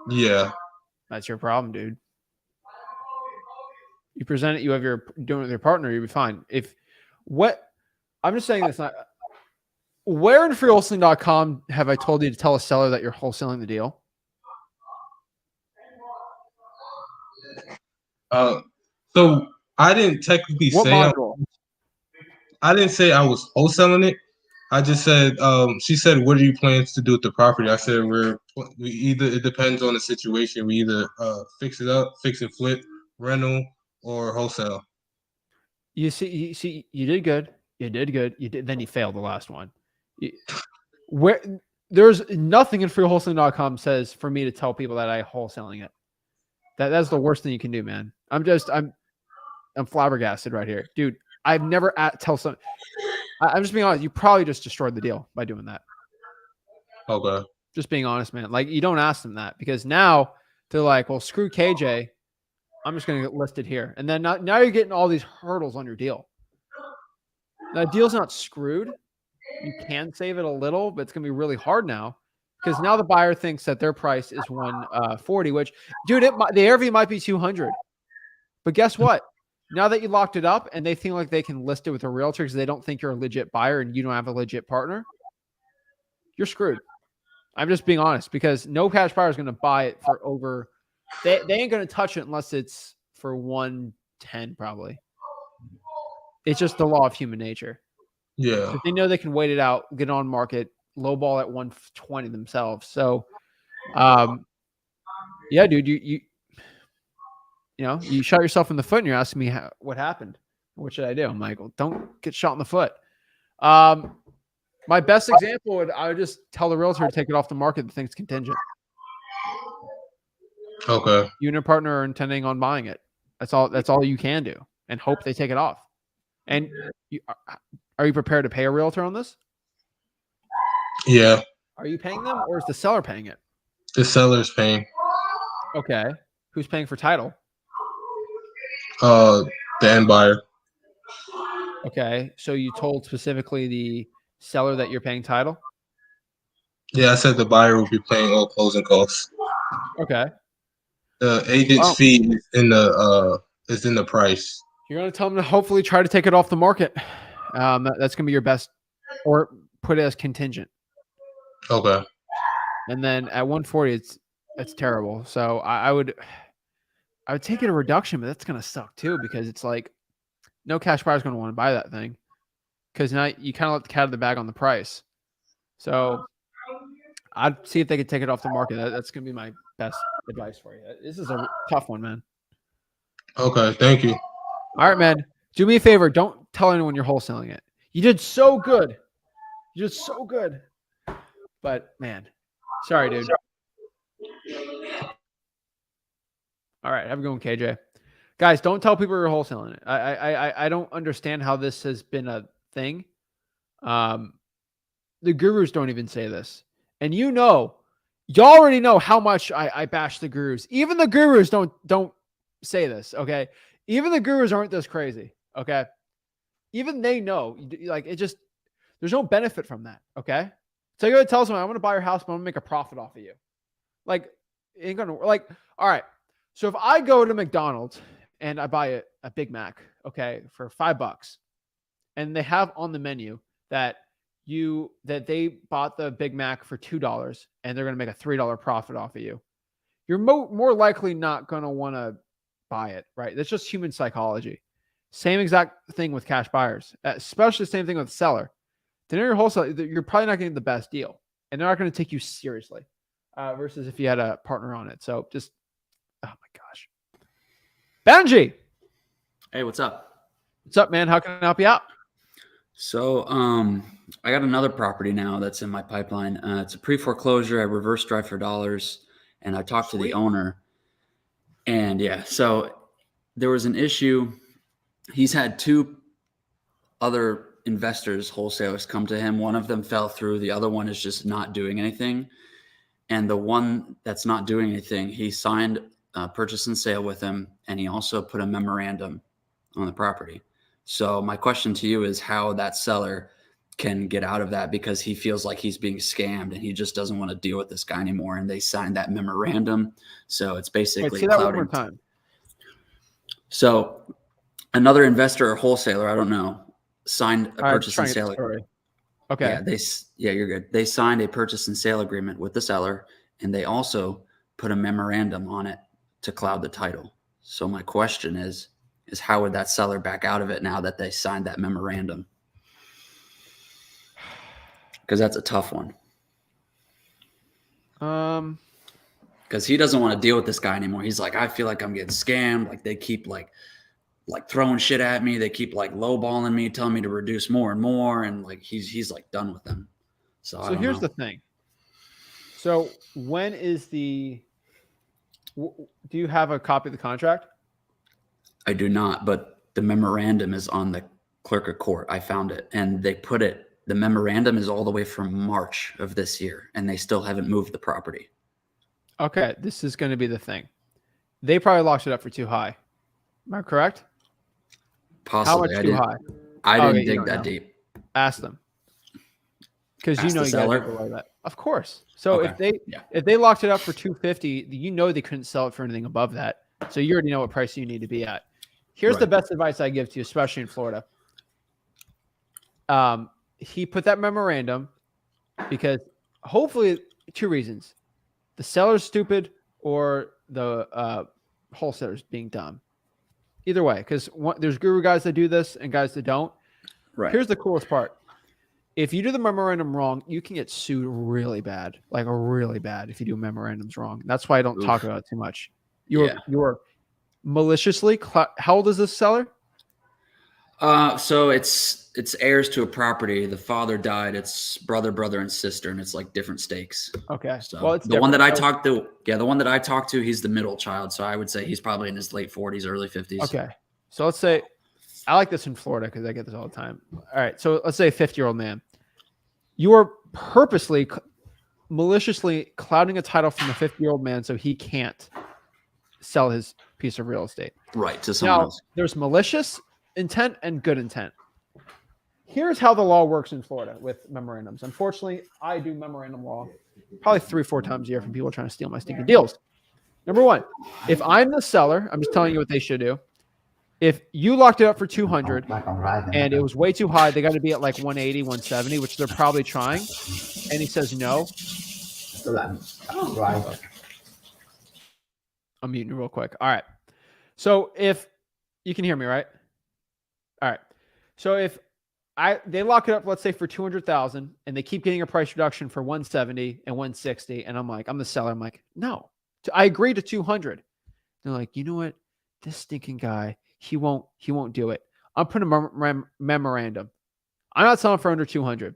Yeah. That's your problem, dude. You present it, you have your doing it with your partner, you'll be fine. I'm just saying this. Where in freewholesaling.com have I told you to tell a seller that you're wholesaling the deal? So I didn't technically What say module? I didn't say I was wholesaling it. I just said, she said, what are you planning to do with the property? I said, it depends on the situation. We either fix it up, fix and flip, rental, or wholesale. You see, you did good. You did good. Then you failed the last one. There's nothing in freewholesaling.com says for me to tell people that I'm wholesaling it. That's the worst thing you can do, man. I'm flabbergasted right here, dude. I've never tell some. I'm just being honest. You probably just destroyed the deal by doing that. Okay. Just being honest, man. Like you don't ask them that because now they're like, well, screw KJ. I'm just going to get listed here. And then now you're getting all these hurdles on your deal. Now, deal's not screwed. You can save it a little, but it's going to be really hard now because now the buyer thinks that their price is 140, which, dude, the ARV might be 200. But guess what? Now that you locked it up and they think like they can list it with a realtor because they don't think you're a legit buyer and you don't have a legit partner, you're screwed. I'm just being honest because no cash buyer is going to buy it for over. They ain't going to touch it unless it's for 110 probably. It's just the law of human nature. Yeah. If they know they can wait it out, get on market, lowball at 120 themselves. So, yeah, dude, you shot yourself in the foot and you're asking me what happened. What should I do? I'm like, well, don't get shot in the foot. My best example I would just tell the realtor to take it off the market. The thing's contingent. Okay. You and your partner are intending on buying it. That's all you can do and hope they take it off. And are you prepared to pay a realtor on this? Yeah. Are you paying them or is the seller paying it? The seller's paying. Okay. Who's paying for title? The end buyer. Okay. So you told specifically the seller that you're paying title? Yeah, I said the buyer will be paying all closing costs. Okay. The agent's fee is in the price. You're going to tell them to hopefully try to take it off the market. That's going to be your best, or put it as contingent. Okay. And then at 140, it's terrible. So I would take it a reduction, but that's going to suck too because it's like no cash buyer is going to want to buy that thing because now you kind of let the cat out of the bag on the price. So I'd see if they could take it off the market. That's going to be my best advice for you. This is a tough one, man. Okay, thank you. All right, man. Do me a favor. Don't tell anyone you're wholesaling it. You did so good. You did so good. But, man, sorry, dude. All right, have a good one, KJ. Guys, don't tell people you're wholesaling it. I don't understand how this has been a thing. The gurus don't even say this. And you already know how much I bash the gurus. Even the gurus don't say this, okay? Even the gurus aren't this crazy, okay? Even they know. Like, there's There's no benefit from that. Okay. So you go to tell someone, I want to buy your house, but I'm gonna make a profit off of you. Like, it ain't gonna like, all right. So if I go to McDonald's and I buy a Big Mac, okay, for $5, and they have on the menu that they bought the Big Mac for $2 and they're gonna make a $3 profit off of you, you're more likely not gonna want to buy it, right? That's just human psychology. Same exact thing with cash buyers, especially the same thing with seller. Then you're wholesale, you're probably not getting the best deal, and they're not going to take you seriously versus if you had a partner on it. So just, oh my gosh. Benji. Hey, what's up? What's up, man? How can I help you out? So, I got another property now that's in my pipeline. It's a pre-foreclosure. I reverse drive for dollars, and I talked to the owner. And yeah, so there was an issue. He's had two other investors, wholesalers, come to him. One of them fell through. The other one is just not doing anything. And the one that's not doing anything, he signed a purchase and sale with him, and he also put a memorandum on the property. So my question to you is how that seller can get out of that, because he feels like he's being scammed and he just doesn't want to deal with this guy anymore. And they signed that memorandum. So it's basically say that one more time. So another investor or wholesaler, I don't know, signed a purchase and sale. Okay. Yeah, you're good. They signed a purchase and sale agreement with the seller, and they also put a memorandum on it to cloud the title. So my question is how would that seller back out of it now that they signed that memorandum? Because that's a tough one. Because he doesn't want to deal with this guy anymore. He's like, I feel like I'm getting scammed. Like they keep like throwing shit at me. They keep like lowballing me, telling me to reduce more and more. And like, he's like done with them. So here's the thing. So when is do you have a copy of the contract? I do not, but the memorandum is on the clerk of court. I found it, and they put it, the memorandum is all the way from March of this year, and they still haven't moved the property. Okay. This is going to be the thing. They probably locked it up for too high. Am I correct? Possibly. How much too high? I didn't dig that deep. Ask them. Because you know you got to go below that. Of course. So Okay. if they locked it up for 250, you know they couldn't sell it for anything above that. So you already know what price you need to be at. Here's the best advice I give to you, especially in Florida. He put that memorandum because hopefully 2 reasons. The seller's stupid or the wholesaler's being dumb. Either way, because there's guru guys that do this and guys that don't. Right. Here's the coolest part. If you do the memorandum wrong, you can get sued really bad, like really bad if you do memorandums wrong. That's why I don't talk about it too much. You're maliciously. How old is this seller? So it's heirs to a property. The father died. It's brother, and sister, and it's like different stakes. Okay. So well, it's the one that I talked to, the one that I talked to, he's the middle child. So I would say he's probably in his late 40s, early 50s. Okay. So let's say, I like this in Florida because I get this all the time. All right. So let's say a 50-year-old man. You are purposely, maliciously clouding a title from a 50-year-old man so he can't sell his piece of real estate. Right. To someone else. There's malicious intent and good intent. Here's how the law works in Florida with memorandums. Unfortunately, I do memorandum law probably 3-4 times a year from people trying to steal my stinking deals. Number one, if I'm the seller, I'm just telling you what they should do. If you locked it up for 200 and it was way too high, they got to be at like 180, 170, which they're probably trying. And he says no. I'm muting you real quick. All right. So if you can hear me, right? All right. So if they lock it up, let's say for 200,000, and they keep getting a price reduction for 170 and 160, and I'm the seller. I'm like, no, I agree to 200. They're like, you know what? This stinking guy, he won't do it. I'm putting a memorandum. I'm not selling for under 200.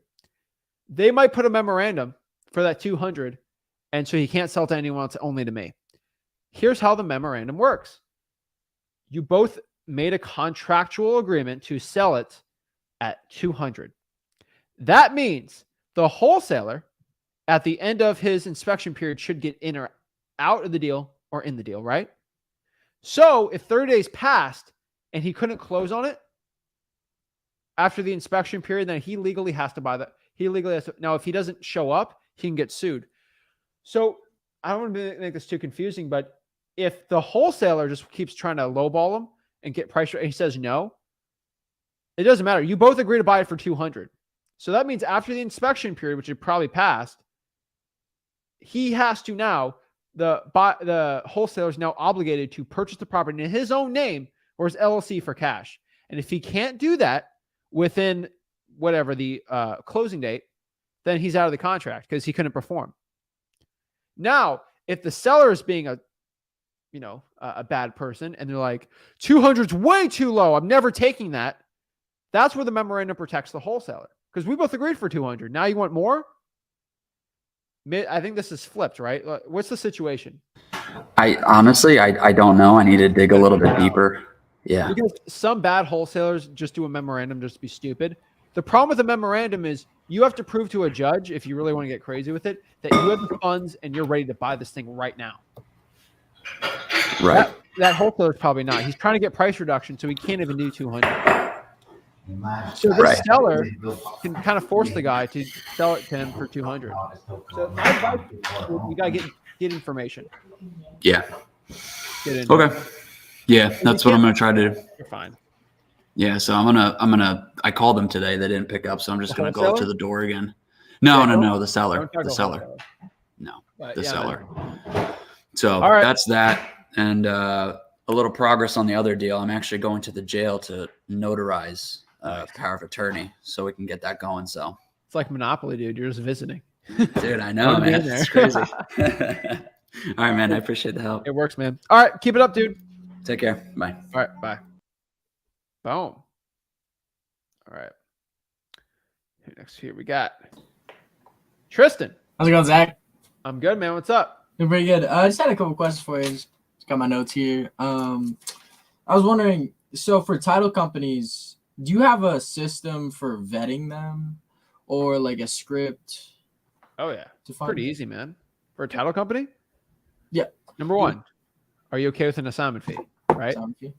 They might put a memorandum for that 200, and so he can't sell to anyone else, only to me. Here's how the memorandum works. You both made a contractual agreement to sell it at 200. That means the wholesaler at the end of his inspection period should get in or out of the deal or in the deal, right? So if 30 days passed and he couldn't close on it, after the inspection period, then he legally has to buy that. He legally has to. Now, if he doesn't show up, he can get sued. So I don't want to make this too confusing, but if the wholesaler just keeps trying to lowball him and get price, and he says no, it doesn't matter. You both agree to buy it for 200. So that means after the inspection period, which had probably passed, he has to now, the wholesaler is now obligated to purchase the property in his own name or his LLC for cash. And if he can't do that within whatever the closing date, then he's out of the contract because he couldn't perform. Now, if the seller is being a bad person and they're like, 200's way too low, I'm never taking that. That's where the memorandum protects the wholesaler because we both agreed for 200. Now you want more? I think this is flipped, right? What's the situation? I honestly, I don't know. I need to dig a little bit deeper. Yeah. Because some bad wholesalers just do a memorandum just to be stupid. The problem with a memorandum is you have to prove to a judge, if you really want to get crazy with it, that you have the funds and you're ready to buy this thing right now. Right. That wholesaler is probably not. He's trying to get price reduction, so he can't even do 200. So this seller can kind of force the guy to sell it to him for 200. So my advice is you gotta get information. Yeah. Get Okay. Yeah, that's what I'm gonna try to do. You're fine. Yeah, so I called them today. They didn't pick up, so I'm just gonna go to the door again. No, the seller. The seller. No, the seller. So that's that. And a little progress on the other deal. I'm actually going to the jail to notarize power of attorney so we can get that going. So it's like Monopoly, dude. You're just visiting. Dude, I know, man. It's crazy. All right, man. I appreciate the help. It works, man. All right, keep it up, dude. Take care. Bye. All right, bye. Boom. All right. Next here we got Tristan. How's it going, Zach? I'm good, man. What's up? Doing pretty good. I just had a couple questions for you. Just got my notes here. I was wondering, so for title companies, do you have a system for vetting them or like a script? Oh, yeah. It's pretty easy, man. For a title company? Yeah. Number one, are you okay with an assignment fee? Right? Assignment fee.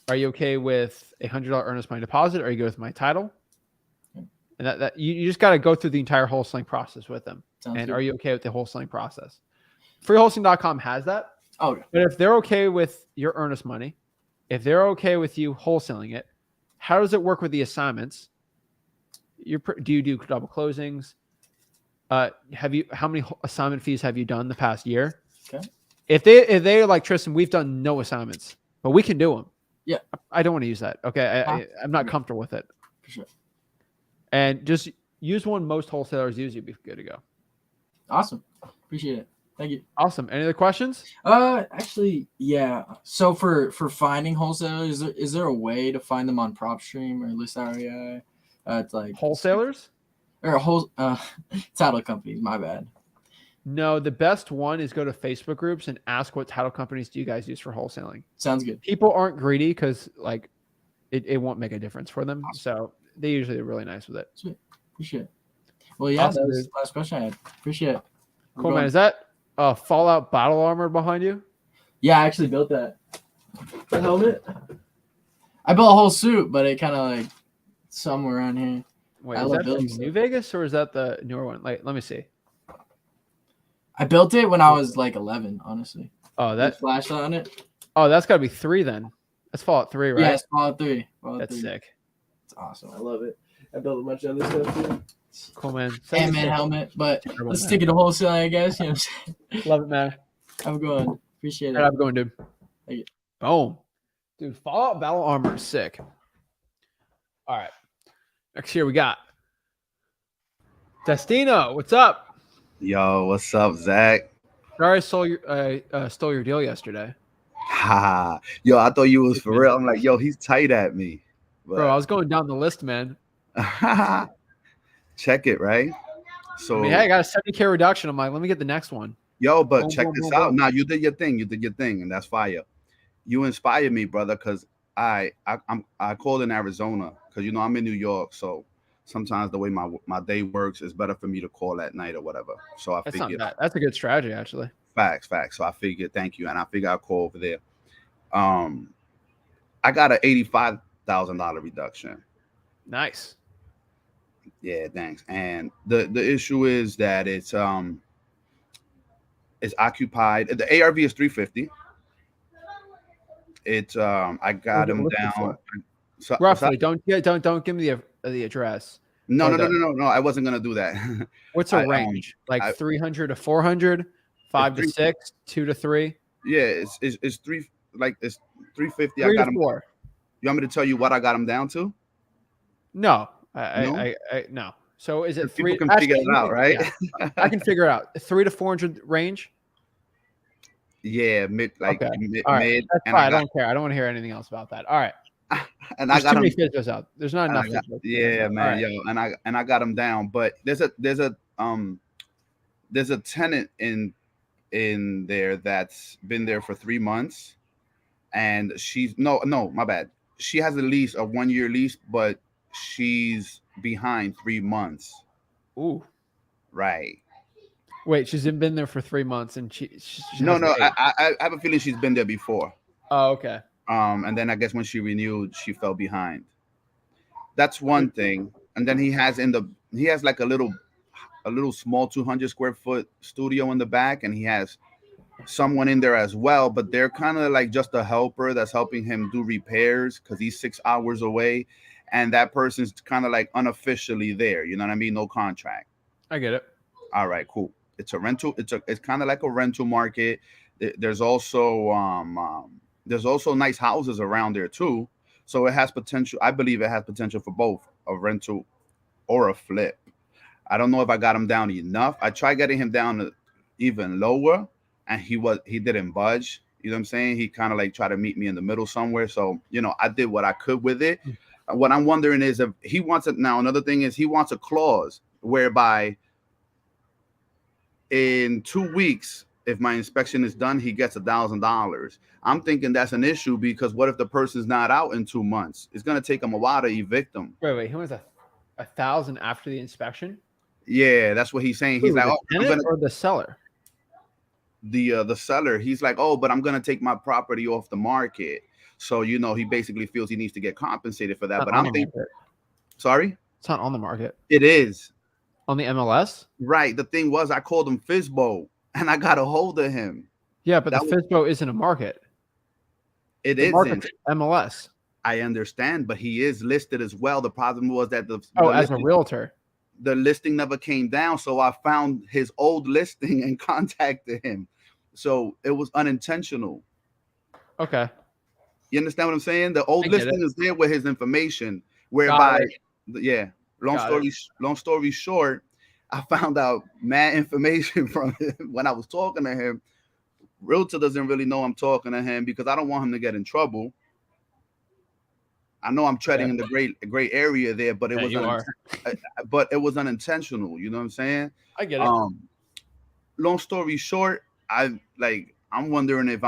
Are you okay with $100 earnest money deposit? Or are you good with my title? And that you just got to go through the entire wholesaling process with them. Sounds and good. are you okay with the wholesaling process? Freewholesaling.com has that. Oh, okay. But if they're okay with your earnest money, if they're okay with you wholesaling it, how does it work with the assignments? Do you do double closings? How many assignment fees have you done the past year? Okay. If they're like, Tristan, we've done no assignments, but we can do them. Yeah. I don't want to use that. Okay. I'm not comfortable with it. For sure. And just use one most wholesalers use. You'll be good to go. Awesome. Appreciate it. Thank you. Awesome. Any other questions? Actually, yeah. So for finding wholesalers, is there a way to find them on PropStream or List REI? It's like Wholesalers or title companies. My bad. No, the best one is go to Facebook groups and ask what title companies do you guys use for wholesaling. Sounds good. People aren't greedy because like it won't make a difference for them. Awesome. So they usually are really nice with it. Sweet. Appreciate it. Well, yeah, awesome, that was the last question I had. Appreciate it. Cool, man. Is that Fallout battle armor behind you? Yeah, I actually built that. The helmet? I built a whole suit, but it kind of like somewhere around here. Wait, is that from New Vegas or is that the newer one? Like, let me see. I built it when I was like 11, honestly. Oh, that flashed on it. Oh, that's got to be 3 then. That's Fallout 3, right? Yeah, it's Fallout 3. That's sick. It's awesome. I love it. I built a bunch of other stuff too. Cool, man. Ant-Man helmet, but let's stick it to wholesaling, I guess. You know what I'm saying? Love it, man. Have a good one. Appreciate it. Have a good one, dude. Thank you. Boom. Dude, Fallout battle armor is sick. All right. Next here we got Destino. What's up? Yo, what's up, Zach? Sorry, I stole your deal yesterday. Ha! Yo, I thought you was for real. I'm like, yo, he's tight at me. But... Bro, I was going down the list, man. Check it, right? So, I mean, hey, I got a 70K reduction. I'm like, let me get the next one. Yo, but check this out. Now, you did your thing. You did your thing, and that's fire. You inspired me, brother, because I called in Arizona because, you know, I'm in New York, so sometimes the way my day works is better for me to call at night or whatever. So I figured that's a good strategy, actually. Facts. So I figured, thank you, and I figured I'll call over there. I got an $1,000 reduction. Nice. Yeah, thanks. And the issue is that it's occupied. The ARV is 350. It's I got What's it him listed down. for? So, what's Roughly. that? Don't give me the address. No, Or no, no, the, no, no, no. I wasn't gonna do that. what's a I range? Like I 300 to 400, 5 to three, 6, 2 to 3, yeah, it's three, like it's 350. I 3 to got him. 4. You want me to tell you what I got him down to? No. No, No. So is it because people 3? can figure Actually, it out, right? yeah, I can figure it out. 3 to 400 range. Yeah, mid, like Okay. mid, All right. mid, That's and fine. I I got, don't care. I don't want to hear anything else about that. All right. and I There's too got many him, physios out. There's not and enough I got, physios. yeah, All man, right. yo, and I got him down. But there's a tenant in there that's been there for 3 months, and she's no, my bad. She has a lease, a 1 year lease, but she's behind 3 months. Ooh. Right. Wait, she's been there for 3 months and she No, has no, paid. I have a feeling she's been there before. Oh, okay. And then I guess when she renewed, she fell behind. That's one thing. And then he has like a little small 200 square foot studio in the back, and he has someone in there as well, but they're kind of like just a helper that's helping him do repairs because he's 6 hours away, and that person's kind of like unofficially there. You know what I mean? No contract. I get it. All right, cool. It's a rental. It's kind of like a rental market. There's also nice houses around there too. So it has potential. I believe it has potential for both a rental or a flip. I don't know if I got him down enough. I tried getting him down to even lower, and he didn't budge. You know what I'm saying? He kind of like tried to meet me in the middle somewhere. So, I did what I could with it. What I'm wondering is if he wants it now. Another thing is he wants a clause whereby in 2 weeks, if my inspection is done, he gets $1,000. I'm thinking that's an issue because what if the person's not out in 2 months? It's gonna take him a while to evict them. Wait. He wants 1,000 after the inspection? Yeah, that's what he's saying. He's Who, like, the oh, I'm tenant gonna or the seller? the seller. He's like, oh, but I'm gonna take my property off the market. So he basically feels he needs to get compensated for that. Not But on I'm the thinking, market. sorry, It's not on the market. it is On the MLS? right. The thing was, I called him Fizbo, and I got a hold of him. Yeah, but That the was- FISBO isn't a market. It The isn't. market's MLS. I understand, but he is listed as well. The problem was that the As a realtor. the listing never came down, so I found his old listing and contacted him. So it was unintentional. Okay. You understand what I'm saying? The old I get listing it. is there with his information, whereby, yeah. Long Got story short, I found out mad information from him when I was talking to him. Realtor doesn't really know I'm talking to him because I don't want him to get in trouble. I know I'm treading in the great area there, but it was unintentional. You know what I'm saying? I get it. Long story short, I'm wondering if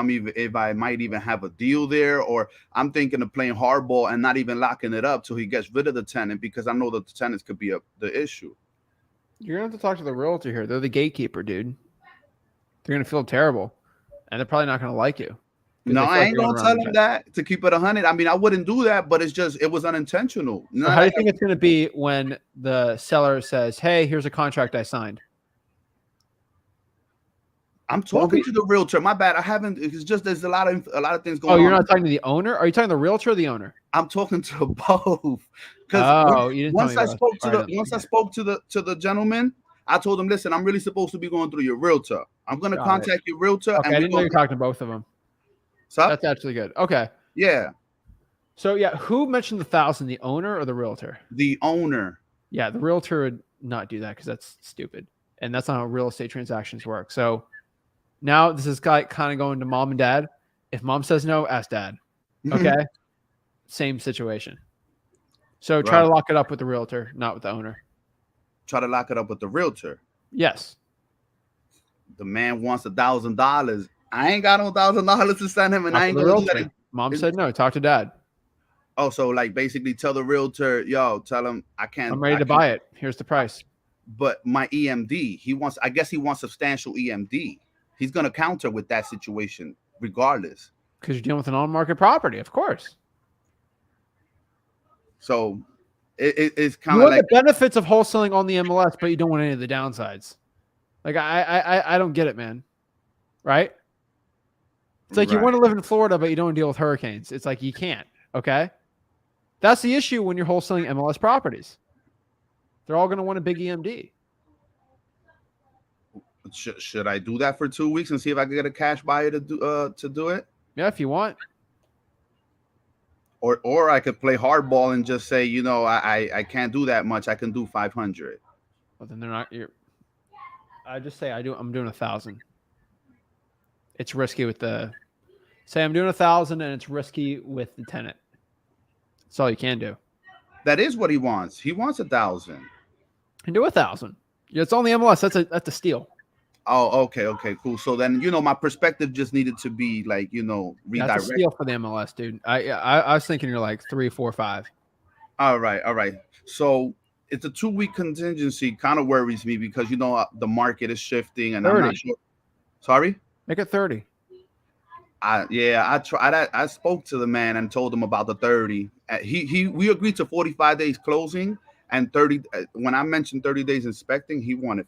I might even have a deal there, or I'm thinking of playing hardball and not even locking it up till he gets rid of the tenant because I know that the tenants could be the issue. You're gonna have to talk to the realtor here. They're the gatekeeper, dude. They're gonna feel terrible, and they're probably not gonna like you. No, I ain't gonna tell him that to keep it 100. I mean, I wouldn't do that, but it was unintentional. So how do you think it's gonna be when the seller says, "Hey, here's a contract I signed"? I'm talking to the realtor. My bad. I haven't. It's just there's a lot of things going on. Oh, you're not talking to the owner? Are you talking to the realtor or the owner? I'm talking to both. Because once I spoke to the gentleman, I told him, listen, I'm really supposed to be going through your realtor. I'm gonna contact your realtor. Okay, I didn't know you're talking to both of them. So that's actually good. Okay. Yeah. So yeah, who mentioned the 1,000? The owner or the realtor? The owner. Yeah, the realtor would not do that because that's stupid, and that's not how real estate transactions work. So now this is kind of going to mom and dad. If mom says no, ask dad. Okay. Same situation. So try to lock it up with the realtor, not with the owner. Try to lock it up with the realtor. Yes. The man wants $1,000. I ain't got no $1,000 to send him, and I ain't gonna do that. Mom said no. Talk to dad. Oh, so like basically tell the realtor, yo, tell him I can't. I'm ready to buy it. Here's the price. But my EMD, I guess he wants substantial EMD. He's gonna counter with that situation regardless. Because you're dealing with an on-market property, of course. So it's You kind of want like the benefits of wholesaling on the MLS, but you don't want any of the downsides. Like I don't get it, man. Right? It's like you want to live in Florida, but you don't deal with hurricanes. It's like you can't. Okay. That's the issue when you're wholesaling MLS properties. They're all going to want a big EMD. Should I do that for 2 weeks and see if I can get a cash buyer to do it? Yeah, if you want. Or I could play hardball and just say, you know, I can't do that much. I can do 500. Well, then they're not. I just say I'm doing 1,000. It's risky with the. Say I'm doing 1,000 and it's risky with the tenant. That's all you can do. That is what he wants. He wants 1,000. And do 1,000. Yeah, it's on the MLS. That's a steal. Oh, okay, cool. So then, you know, my perspective just needed to be like, you know, redirect. That's a steal for the MLS, dude. I was thinking you're like 3, 4, 5. All right. So it's a 2-week contingency. Kind of worries me because you know the market is shifting, and 30. I'm not sure. Sorry. Make it 30. I tried. I spoke to the man and told him about the 30. We agreed to 45 days closing and 30. When I mentioned 30 days inspecting, he wanted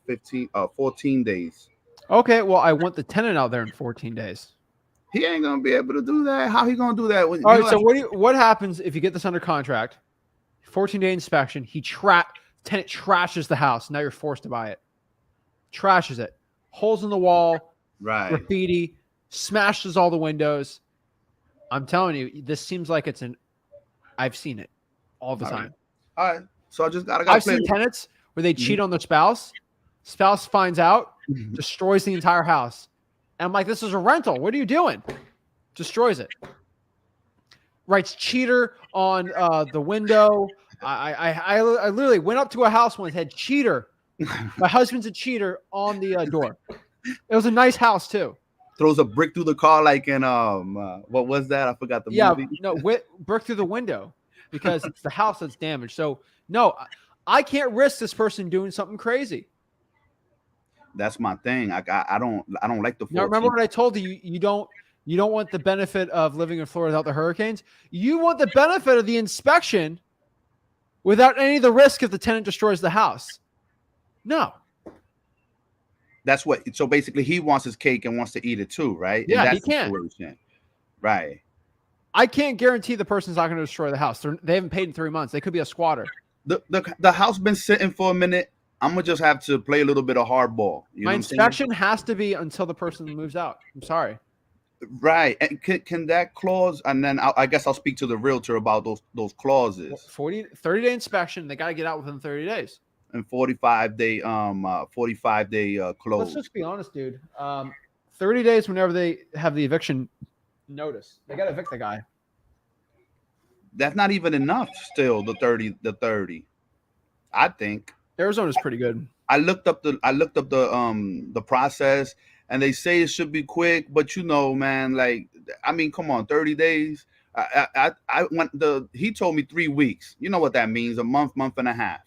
14 days. Okay, well, I want the tenant out there in 14 days. He ain't gonna be able to do that. How he gonna do that? All right. So what happens if you get this under contract? 14-day inspection. Tenant trashes the house. Now you're forced to buy it. Trashes it. Holes in the wall. Right. Graffiti. Smashes all the windows. I'm telling you, this seems like I've seen it all the time. All right. So I just gotta I've seen tenants where they cheat on their spouse. Spouse finds out, destroys the entire house. And I'm like, this is a rental. What are you doing? Destroys it. Writes cheater on the window. I literally went up to a house once, had cheater. My husband's a cheater on the door. It was a nice house too. Throws a brick through the car like in what was that? I forgot the movie. No, brick through the window because it's the house that's damaged. So no, I can't risk this person doing something crazy. That's my thing. I don't like the. Now remember what I told you? You don't want the benefit of living in Florida without the hurricanes. You want the benefit of the inspection without any of the risk if the tenant destroys the house. No. That's what. So basically, he wants his cake and wants to eat it too, right? Yeah, he can. Right. I can't guarantee the person's not going to destroy the house. They haven't paid in 3 months. They could be a squatter. The house been sitting for a minute. I'm gonna just have to play a little bit of hardball. My inspection has to be until the person moves out. I'm sorry. Right. And can that clause, and then I guess I'll speak to the realtor about those clauses. 30-day inspection. They got to get out within 30 days. And 45-day close. Let's just be honest, dude. 30 days whenever they have the eviction notice. They got to evict the guy. That's not even enough still, the 30. I think. Arizona's pretty good. I looked up the process, and they say it should be quick, but you know, man, like, I mean, come on, 30 days. He told me 3 weeks. You know what that means? A month and a half.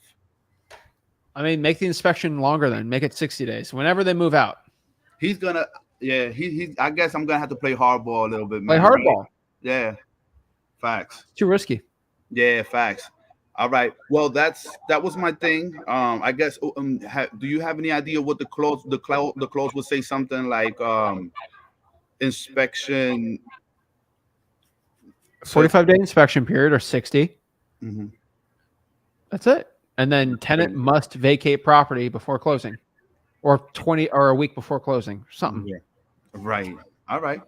I mean, make the inspection longer then. Make it 60 days. Whenever they move out. He's gonna, yeah. I guess I'm gonna have to play hardball a little bit, man. Play hardball. Right? Yeah. Facts. Too risky. Yeah, facts. All right. Well, that was my thing. I guess. Do you have any idea what the clause would say? Something like inspection. 45-day inspection period or 60. Mm-hmm. That's it. And then tenant must vacate property before closing, or 20 or a week before closing. Something. Yeah. Right. All right.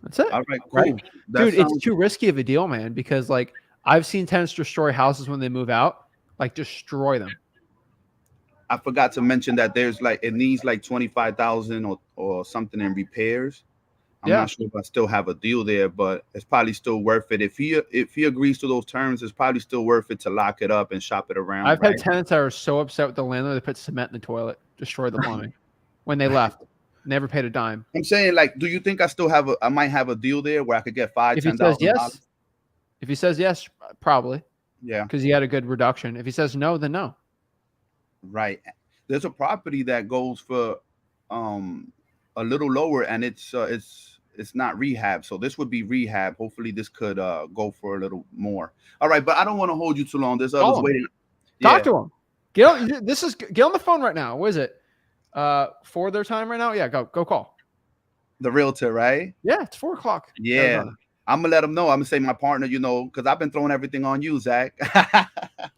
That's it. All right. Cool. Right? Dude, it's too risky of a deal, man. Because like I've seen tenants destroy houses when they move out, like destroy them. I forgot to mention that there's like it needs like 25,000 or something in repairs. I'm not sure if I still have a deal there, but it's probably still worth it. If he agrees to those terms, it's probably still worth it to lock it up and shop it around. I've had tenants that are so upset with the landlord they put cement in the toilet, destroyed the plumbing when they left. Never paid a dime. I'm saying, like, do you think I might have a deal there where I could get $5,000, if he says yes, if he says yes, probably. Yeah. Because he had a good reduction. If he says no, then no. Right. There's a property that goes for a little lower, and it's it's not rehab. So this would be rehab. Hopefully this could go for a little more. All right, but I don't want to hold you too long. There's others waiting. Talk to him. Get on the phone right now. What is it? For their time right now? Yeah, go call. The realtor, right? Yeah, it's 4 o'clock. Yeah. I'm gonna let them know. I'm gonna say my partner, because I've been throwing everything on you, Zach.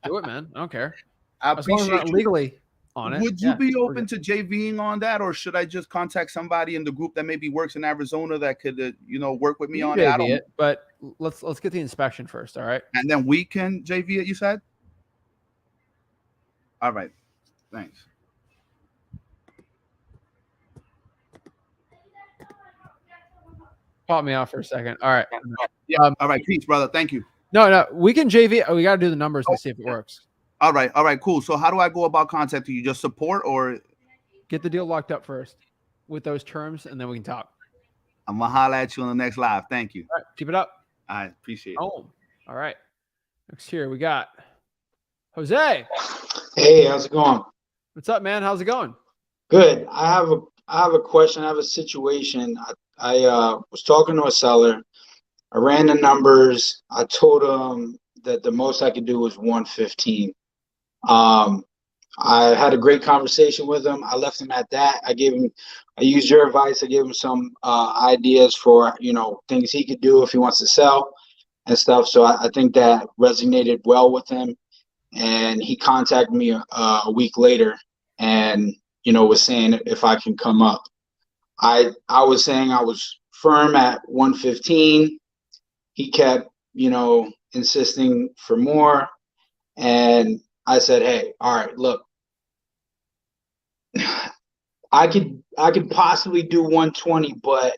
Do it, man. I don't care. I appreciate you. Legally on it. Would you be open to JVing on that, or should I just contact somebody in the group that maybe works in Arizona that could, work with me on that? But let's get the inspection first, all right? And then we can JV it. You said. All right. Thanks. Pop me off for a second. All right. Yeah. All right. Peace, brother. Thank you. No, we can JV. We got to do the numbers and see if it works. All right. All right. Cool. So how do I go about contacting you? Just support or get the deal locked up first with those terms, and then we can talk. I'm gonna holler at you on the next live. Thank you. All right. Keep it up. I appreciate it. Oh, all right. Next here we got Jose. Hey, how's it going? What's up, man? How's it going? Good. I have a question. I have a situation. I was talking to a seller. I ran the numbers. I told him that the most I could do was 115. I had a great conversation with him. I left him at that. I used your advice. I gave him some ideas for, things he could do if he wants to sell and stuff. So I think that resonated well with him. And he contacted me a week later and, was saying if I can come up. I was saying I was firm at 115. He kept, insisting for more. And I said, hey, all right, look, I could possibly do 120, but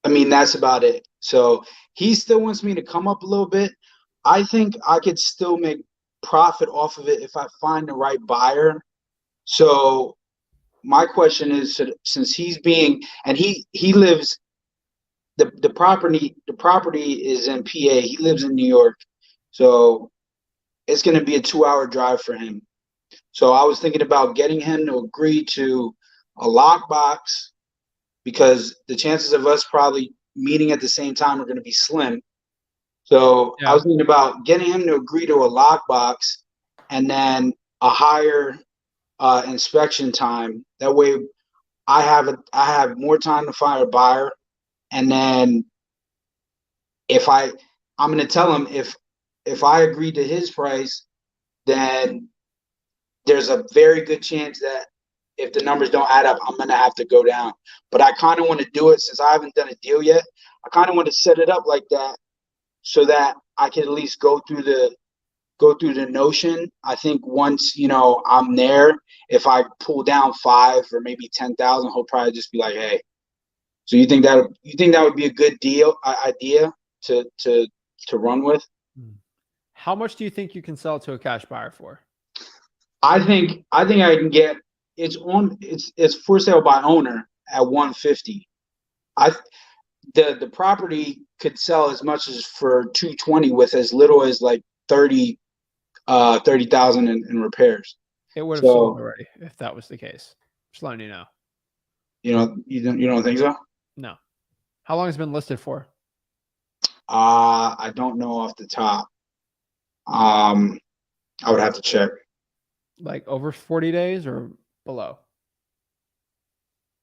I mean, that's about it. So he still wants me to come up a little bit. I think I could still make profit off of it if I find the right buyer. So my question is, since he's and he lives, the property is in PA. He lives in New York. So it's going to be a 2-hour drive for him. So I was thinking about getting him to agree to a lockbox because the chances of us probably meeting at the same time are going to be slim. So I was thinking about getting him to agree to a lockbox and then a higher inspection time. That way I have more time to find a buyer. And then I'm going to tell him if I agree to his price, then there's a very good chance that if the numbers don't add up, I'm going to have to go down. But I kind of want to do it since I haven't done a deal yet. I kind of want to set it up like that so that I can at least go through the notion. I think once, I'm there, if I pull down 5 or maybe 10,000, he'll probably just be like, hey. So you think that would be a good idea to run with? How much do you think you can sell to a cash buyer for? I think I can get it's for sale by owner at 150. The property could sell as much as for 220 with as little as like 30,000 in repairs. It would have sold already if that was the case. Just letting you know. You don't think so? No. How long has it been listed for? I don't know off the top. I would have to check. Like over 40 days or below?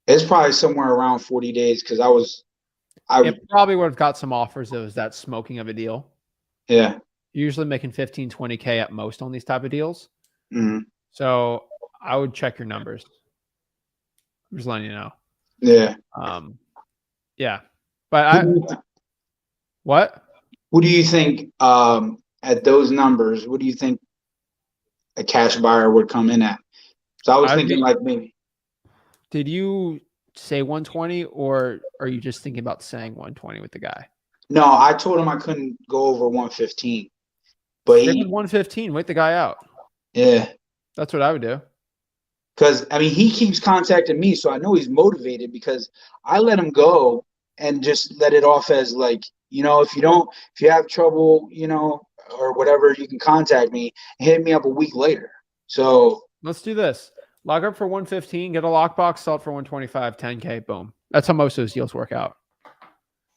It's probably somewhere around 40 days because it probably would have got some offers. It was that smoking of a deal. Yeah. You're usually making 15, 20K at most on these type of deals. Mm-hmm. So I would check your numbers. I'm just letting you know. Yeah. Yeah. But what? What do you think at those numbers? What do you think a cash buyer would come in at? So I was thinking like maybe. Did you say 120 or are you just thinking about saying 120 with the guy? No, I told him I couldn't go over 115. But he 115, wait the guy out. Yeah. That's what I would do. Because he keeps contacting me, so I know he's motivated because I let him go and just let it off as like, if you have trouble, or whatever, you can contact me and hit me up a week later. So let's do this. Lock up for 115, get a lockbox, sell it for 125, 10K, boom. That's how most of those deals work out.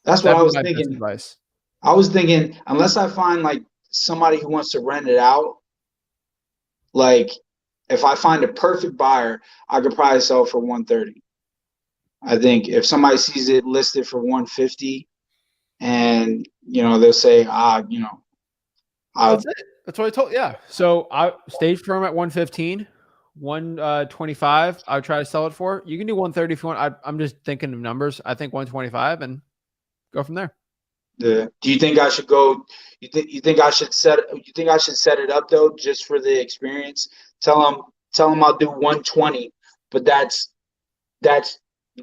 That's what That'd I be was my best thinking. advice. I was thinking, unless I find like somebody who wants to rent it out, like if I find a perfect buyer, I could probably sell for 130. I think if somebody sees it listed for 150 and they'll say, That's it. That's what I told. Yeah. So I stayed firm at 115, 125. I would try to sell it for. You can do 130 if you want. I'm just thinking of numbers. I think 125 and go from there. do you think I should go? You think I should set it up though, just for the experience? Tell them I'll do 120, but that's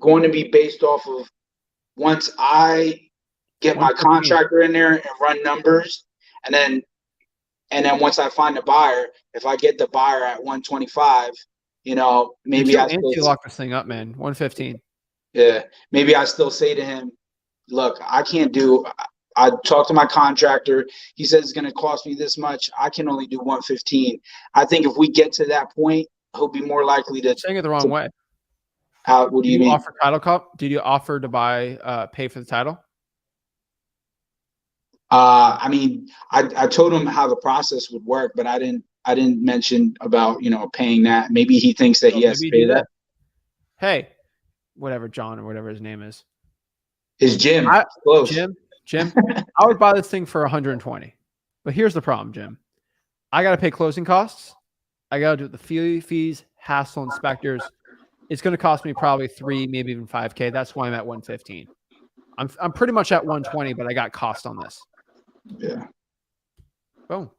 going to be based off of once I get my 115. contractor in there and run numbers, and then once I find a buyer, if I get the buyer at 125, maybe You're I too still, antsy to lock this thing up, man. 115. yeah, maybe I still say to him, look, I can't do. I talked to my contractor. He says it's going to cost me this much. I can only do 115. I think if we get to that point, he'll be more likely to. You're saying it the wrong way. What do you mean? Offer title comp? Did you offer to buy, pay for the title? I mean, I told him how the process would work, but I didn't mention about paying that. Maybe he thinks that he has to pay that. Hey, whatever, John or whatever his name is. Is Jim? Jim, I would buy this thing for 120. But here's the problem, Jim. I got to pay closing costs. I got to do the fees, hassle, inspectors. It's going to cost me probably 3, maybe even 5K. That's why I'm at 115. I'm pretty much at 120, but I got cost on this. Yeah. Boom.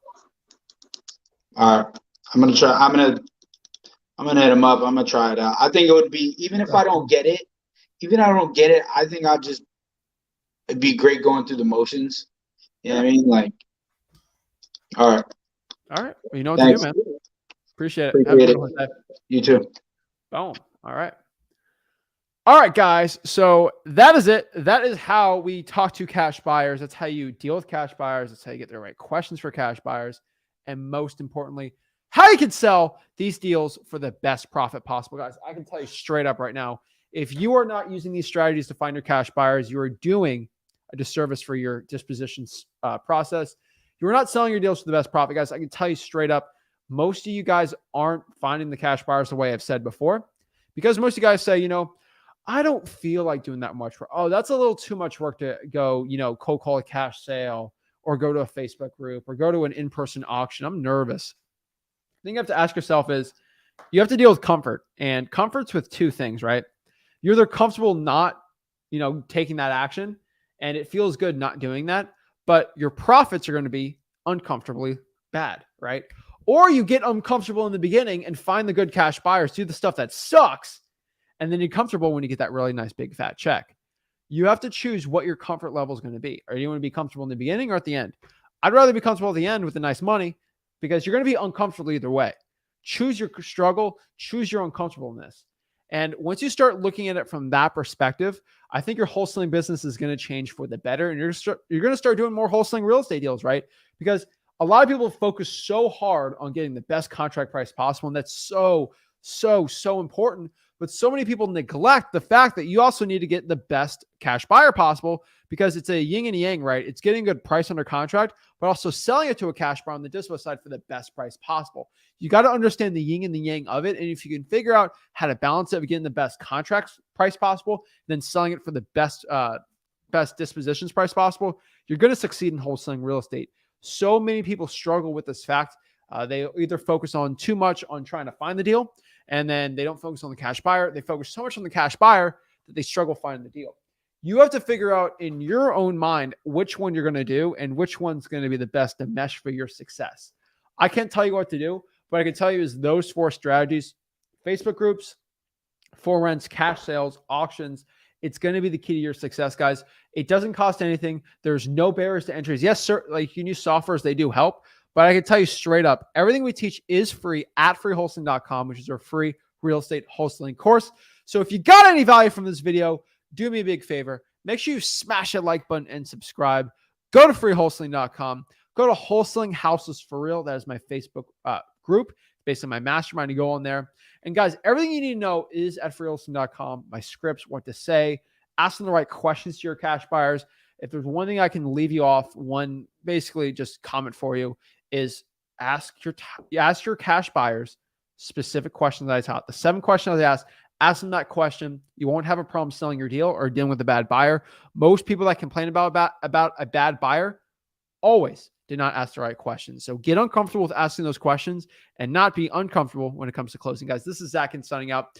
All right. I'm gonna try. I'm gonna hit him up. I'm gonna try it out. I think it would be, even if I don't get it, I think it'd be great going through the motions. You know what I mean? Like, all right. All right. Well, you know what Thanks. to do, man. Appreciate it. Have a good one, Dave. You too. Boom. All right. All right, guys. So that is it. That is how we talk to cash buyers. That's how you deal with cash buyers. That's how you get the right questions for cash buyers. And most importantly, how you can sell these deals for the best profit possible. Guys, I can tell you straight up right now, if you are not using these strategies to find your cash buyers, you are doing a disservice for your dispositions process. You're not selling your deals for the best profit. Guys, I can tell you straight up, most of you guys aren't finding the cash buyers the way I've said before, because most of you guys say, I don't feel like doing that much work. Oh, that's a little too much work to go, cold call a cash sale or go to a Facebook group or go to an in-person auction. I'm nervous. The thing you have to ask yourself is you have to deal with comfort, and comfort's with two things, right? You're either comfortable not, taking that action, and it feels good not doing that, but your profits are going to be uncomfortably bad, right? Or you get uncomfortable in the beginning and find the good cash buyers, do the stuff that sucks, and then you're comfortable when you get that really nice big fat check. You have to choose what your comfort level is going to be. Are you going to be comfortable in the beginning or at the end? I'd rather be comfortable at the end with the nice money, because you're going to be uncomfortable either way. Choose your struggle, choose your uncomfortableness. And once you start looking at it from that perspective, I think your wholesaling business is going to change for the better. And you're going to start doing more wholesaling real estate deals, right? Because a lot of people focus so hard on getting the best contract price possible. And that's so important. But so many people neglect the fact that you also need to get the best cash buyer possible, because it's a yin and yang, right? It's getting a good price under contract, but also selling it to a cash buyer on the dispo side for the best price possible. You got to understand the yin and the yang of it. And if you can figure out how to balance it of getting the best contract price possible, then selling it for the best dispositions price possible, you're going to succeed in wholesaling real estate. So many people struggle with this fact. They either focus on too much on trying to find the deal, and then they don't focus on the cash buyer. They focus so much on the cash buyer that they struggle finding the deal. You have to figure out in your own mind which one you're going to do and which one's going to be the best to mesh for your success. I can't tell you what to do, but I can tell you is those 4 strategies: Facebook groups, for rents, cash sales, auctions. It's going to be the key to your success, guys. It doesn't cost anything. There's no barriers to entries. Yes, sir. Like, you use softwares, they do help. But I can tell you straight up, everything we teach is free at freewholesaling.com, which is our free real estate wholesaling course. So if you got any value from this video, do me a big favor. Make sure you smash that like button and subscribe. Go to freewholesaling.com. Go to Wholesaling Houses for Real. That is my Facebook group. based on my mastermind. You go on there. And guys, everything you need to know is at freeholston.com. My scripts, what to say, asking the right questions to your cash buyers. If there's one thing I can leave you off, one basically just comment for you is ask your cash buyers specific questions that I taught. The 7 questions I asked, ask them that question. You won't have a problem selling your deal or dealing with a bad buyer. Most people that complain about a bad buyer always did not ask the right questions. So get uncomfortable with asking those questions and not be uncomfortable when it comes to closing. Guys, this is Zach Ginn signing out.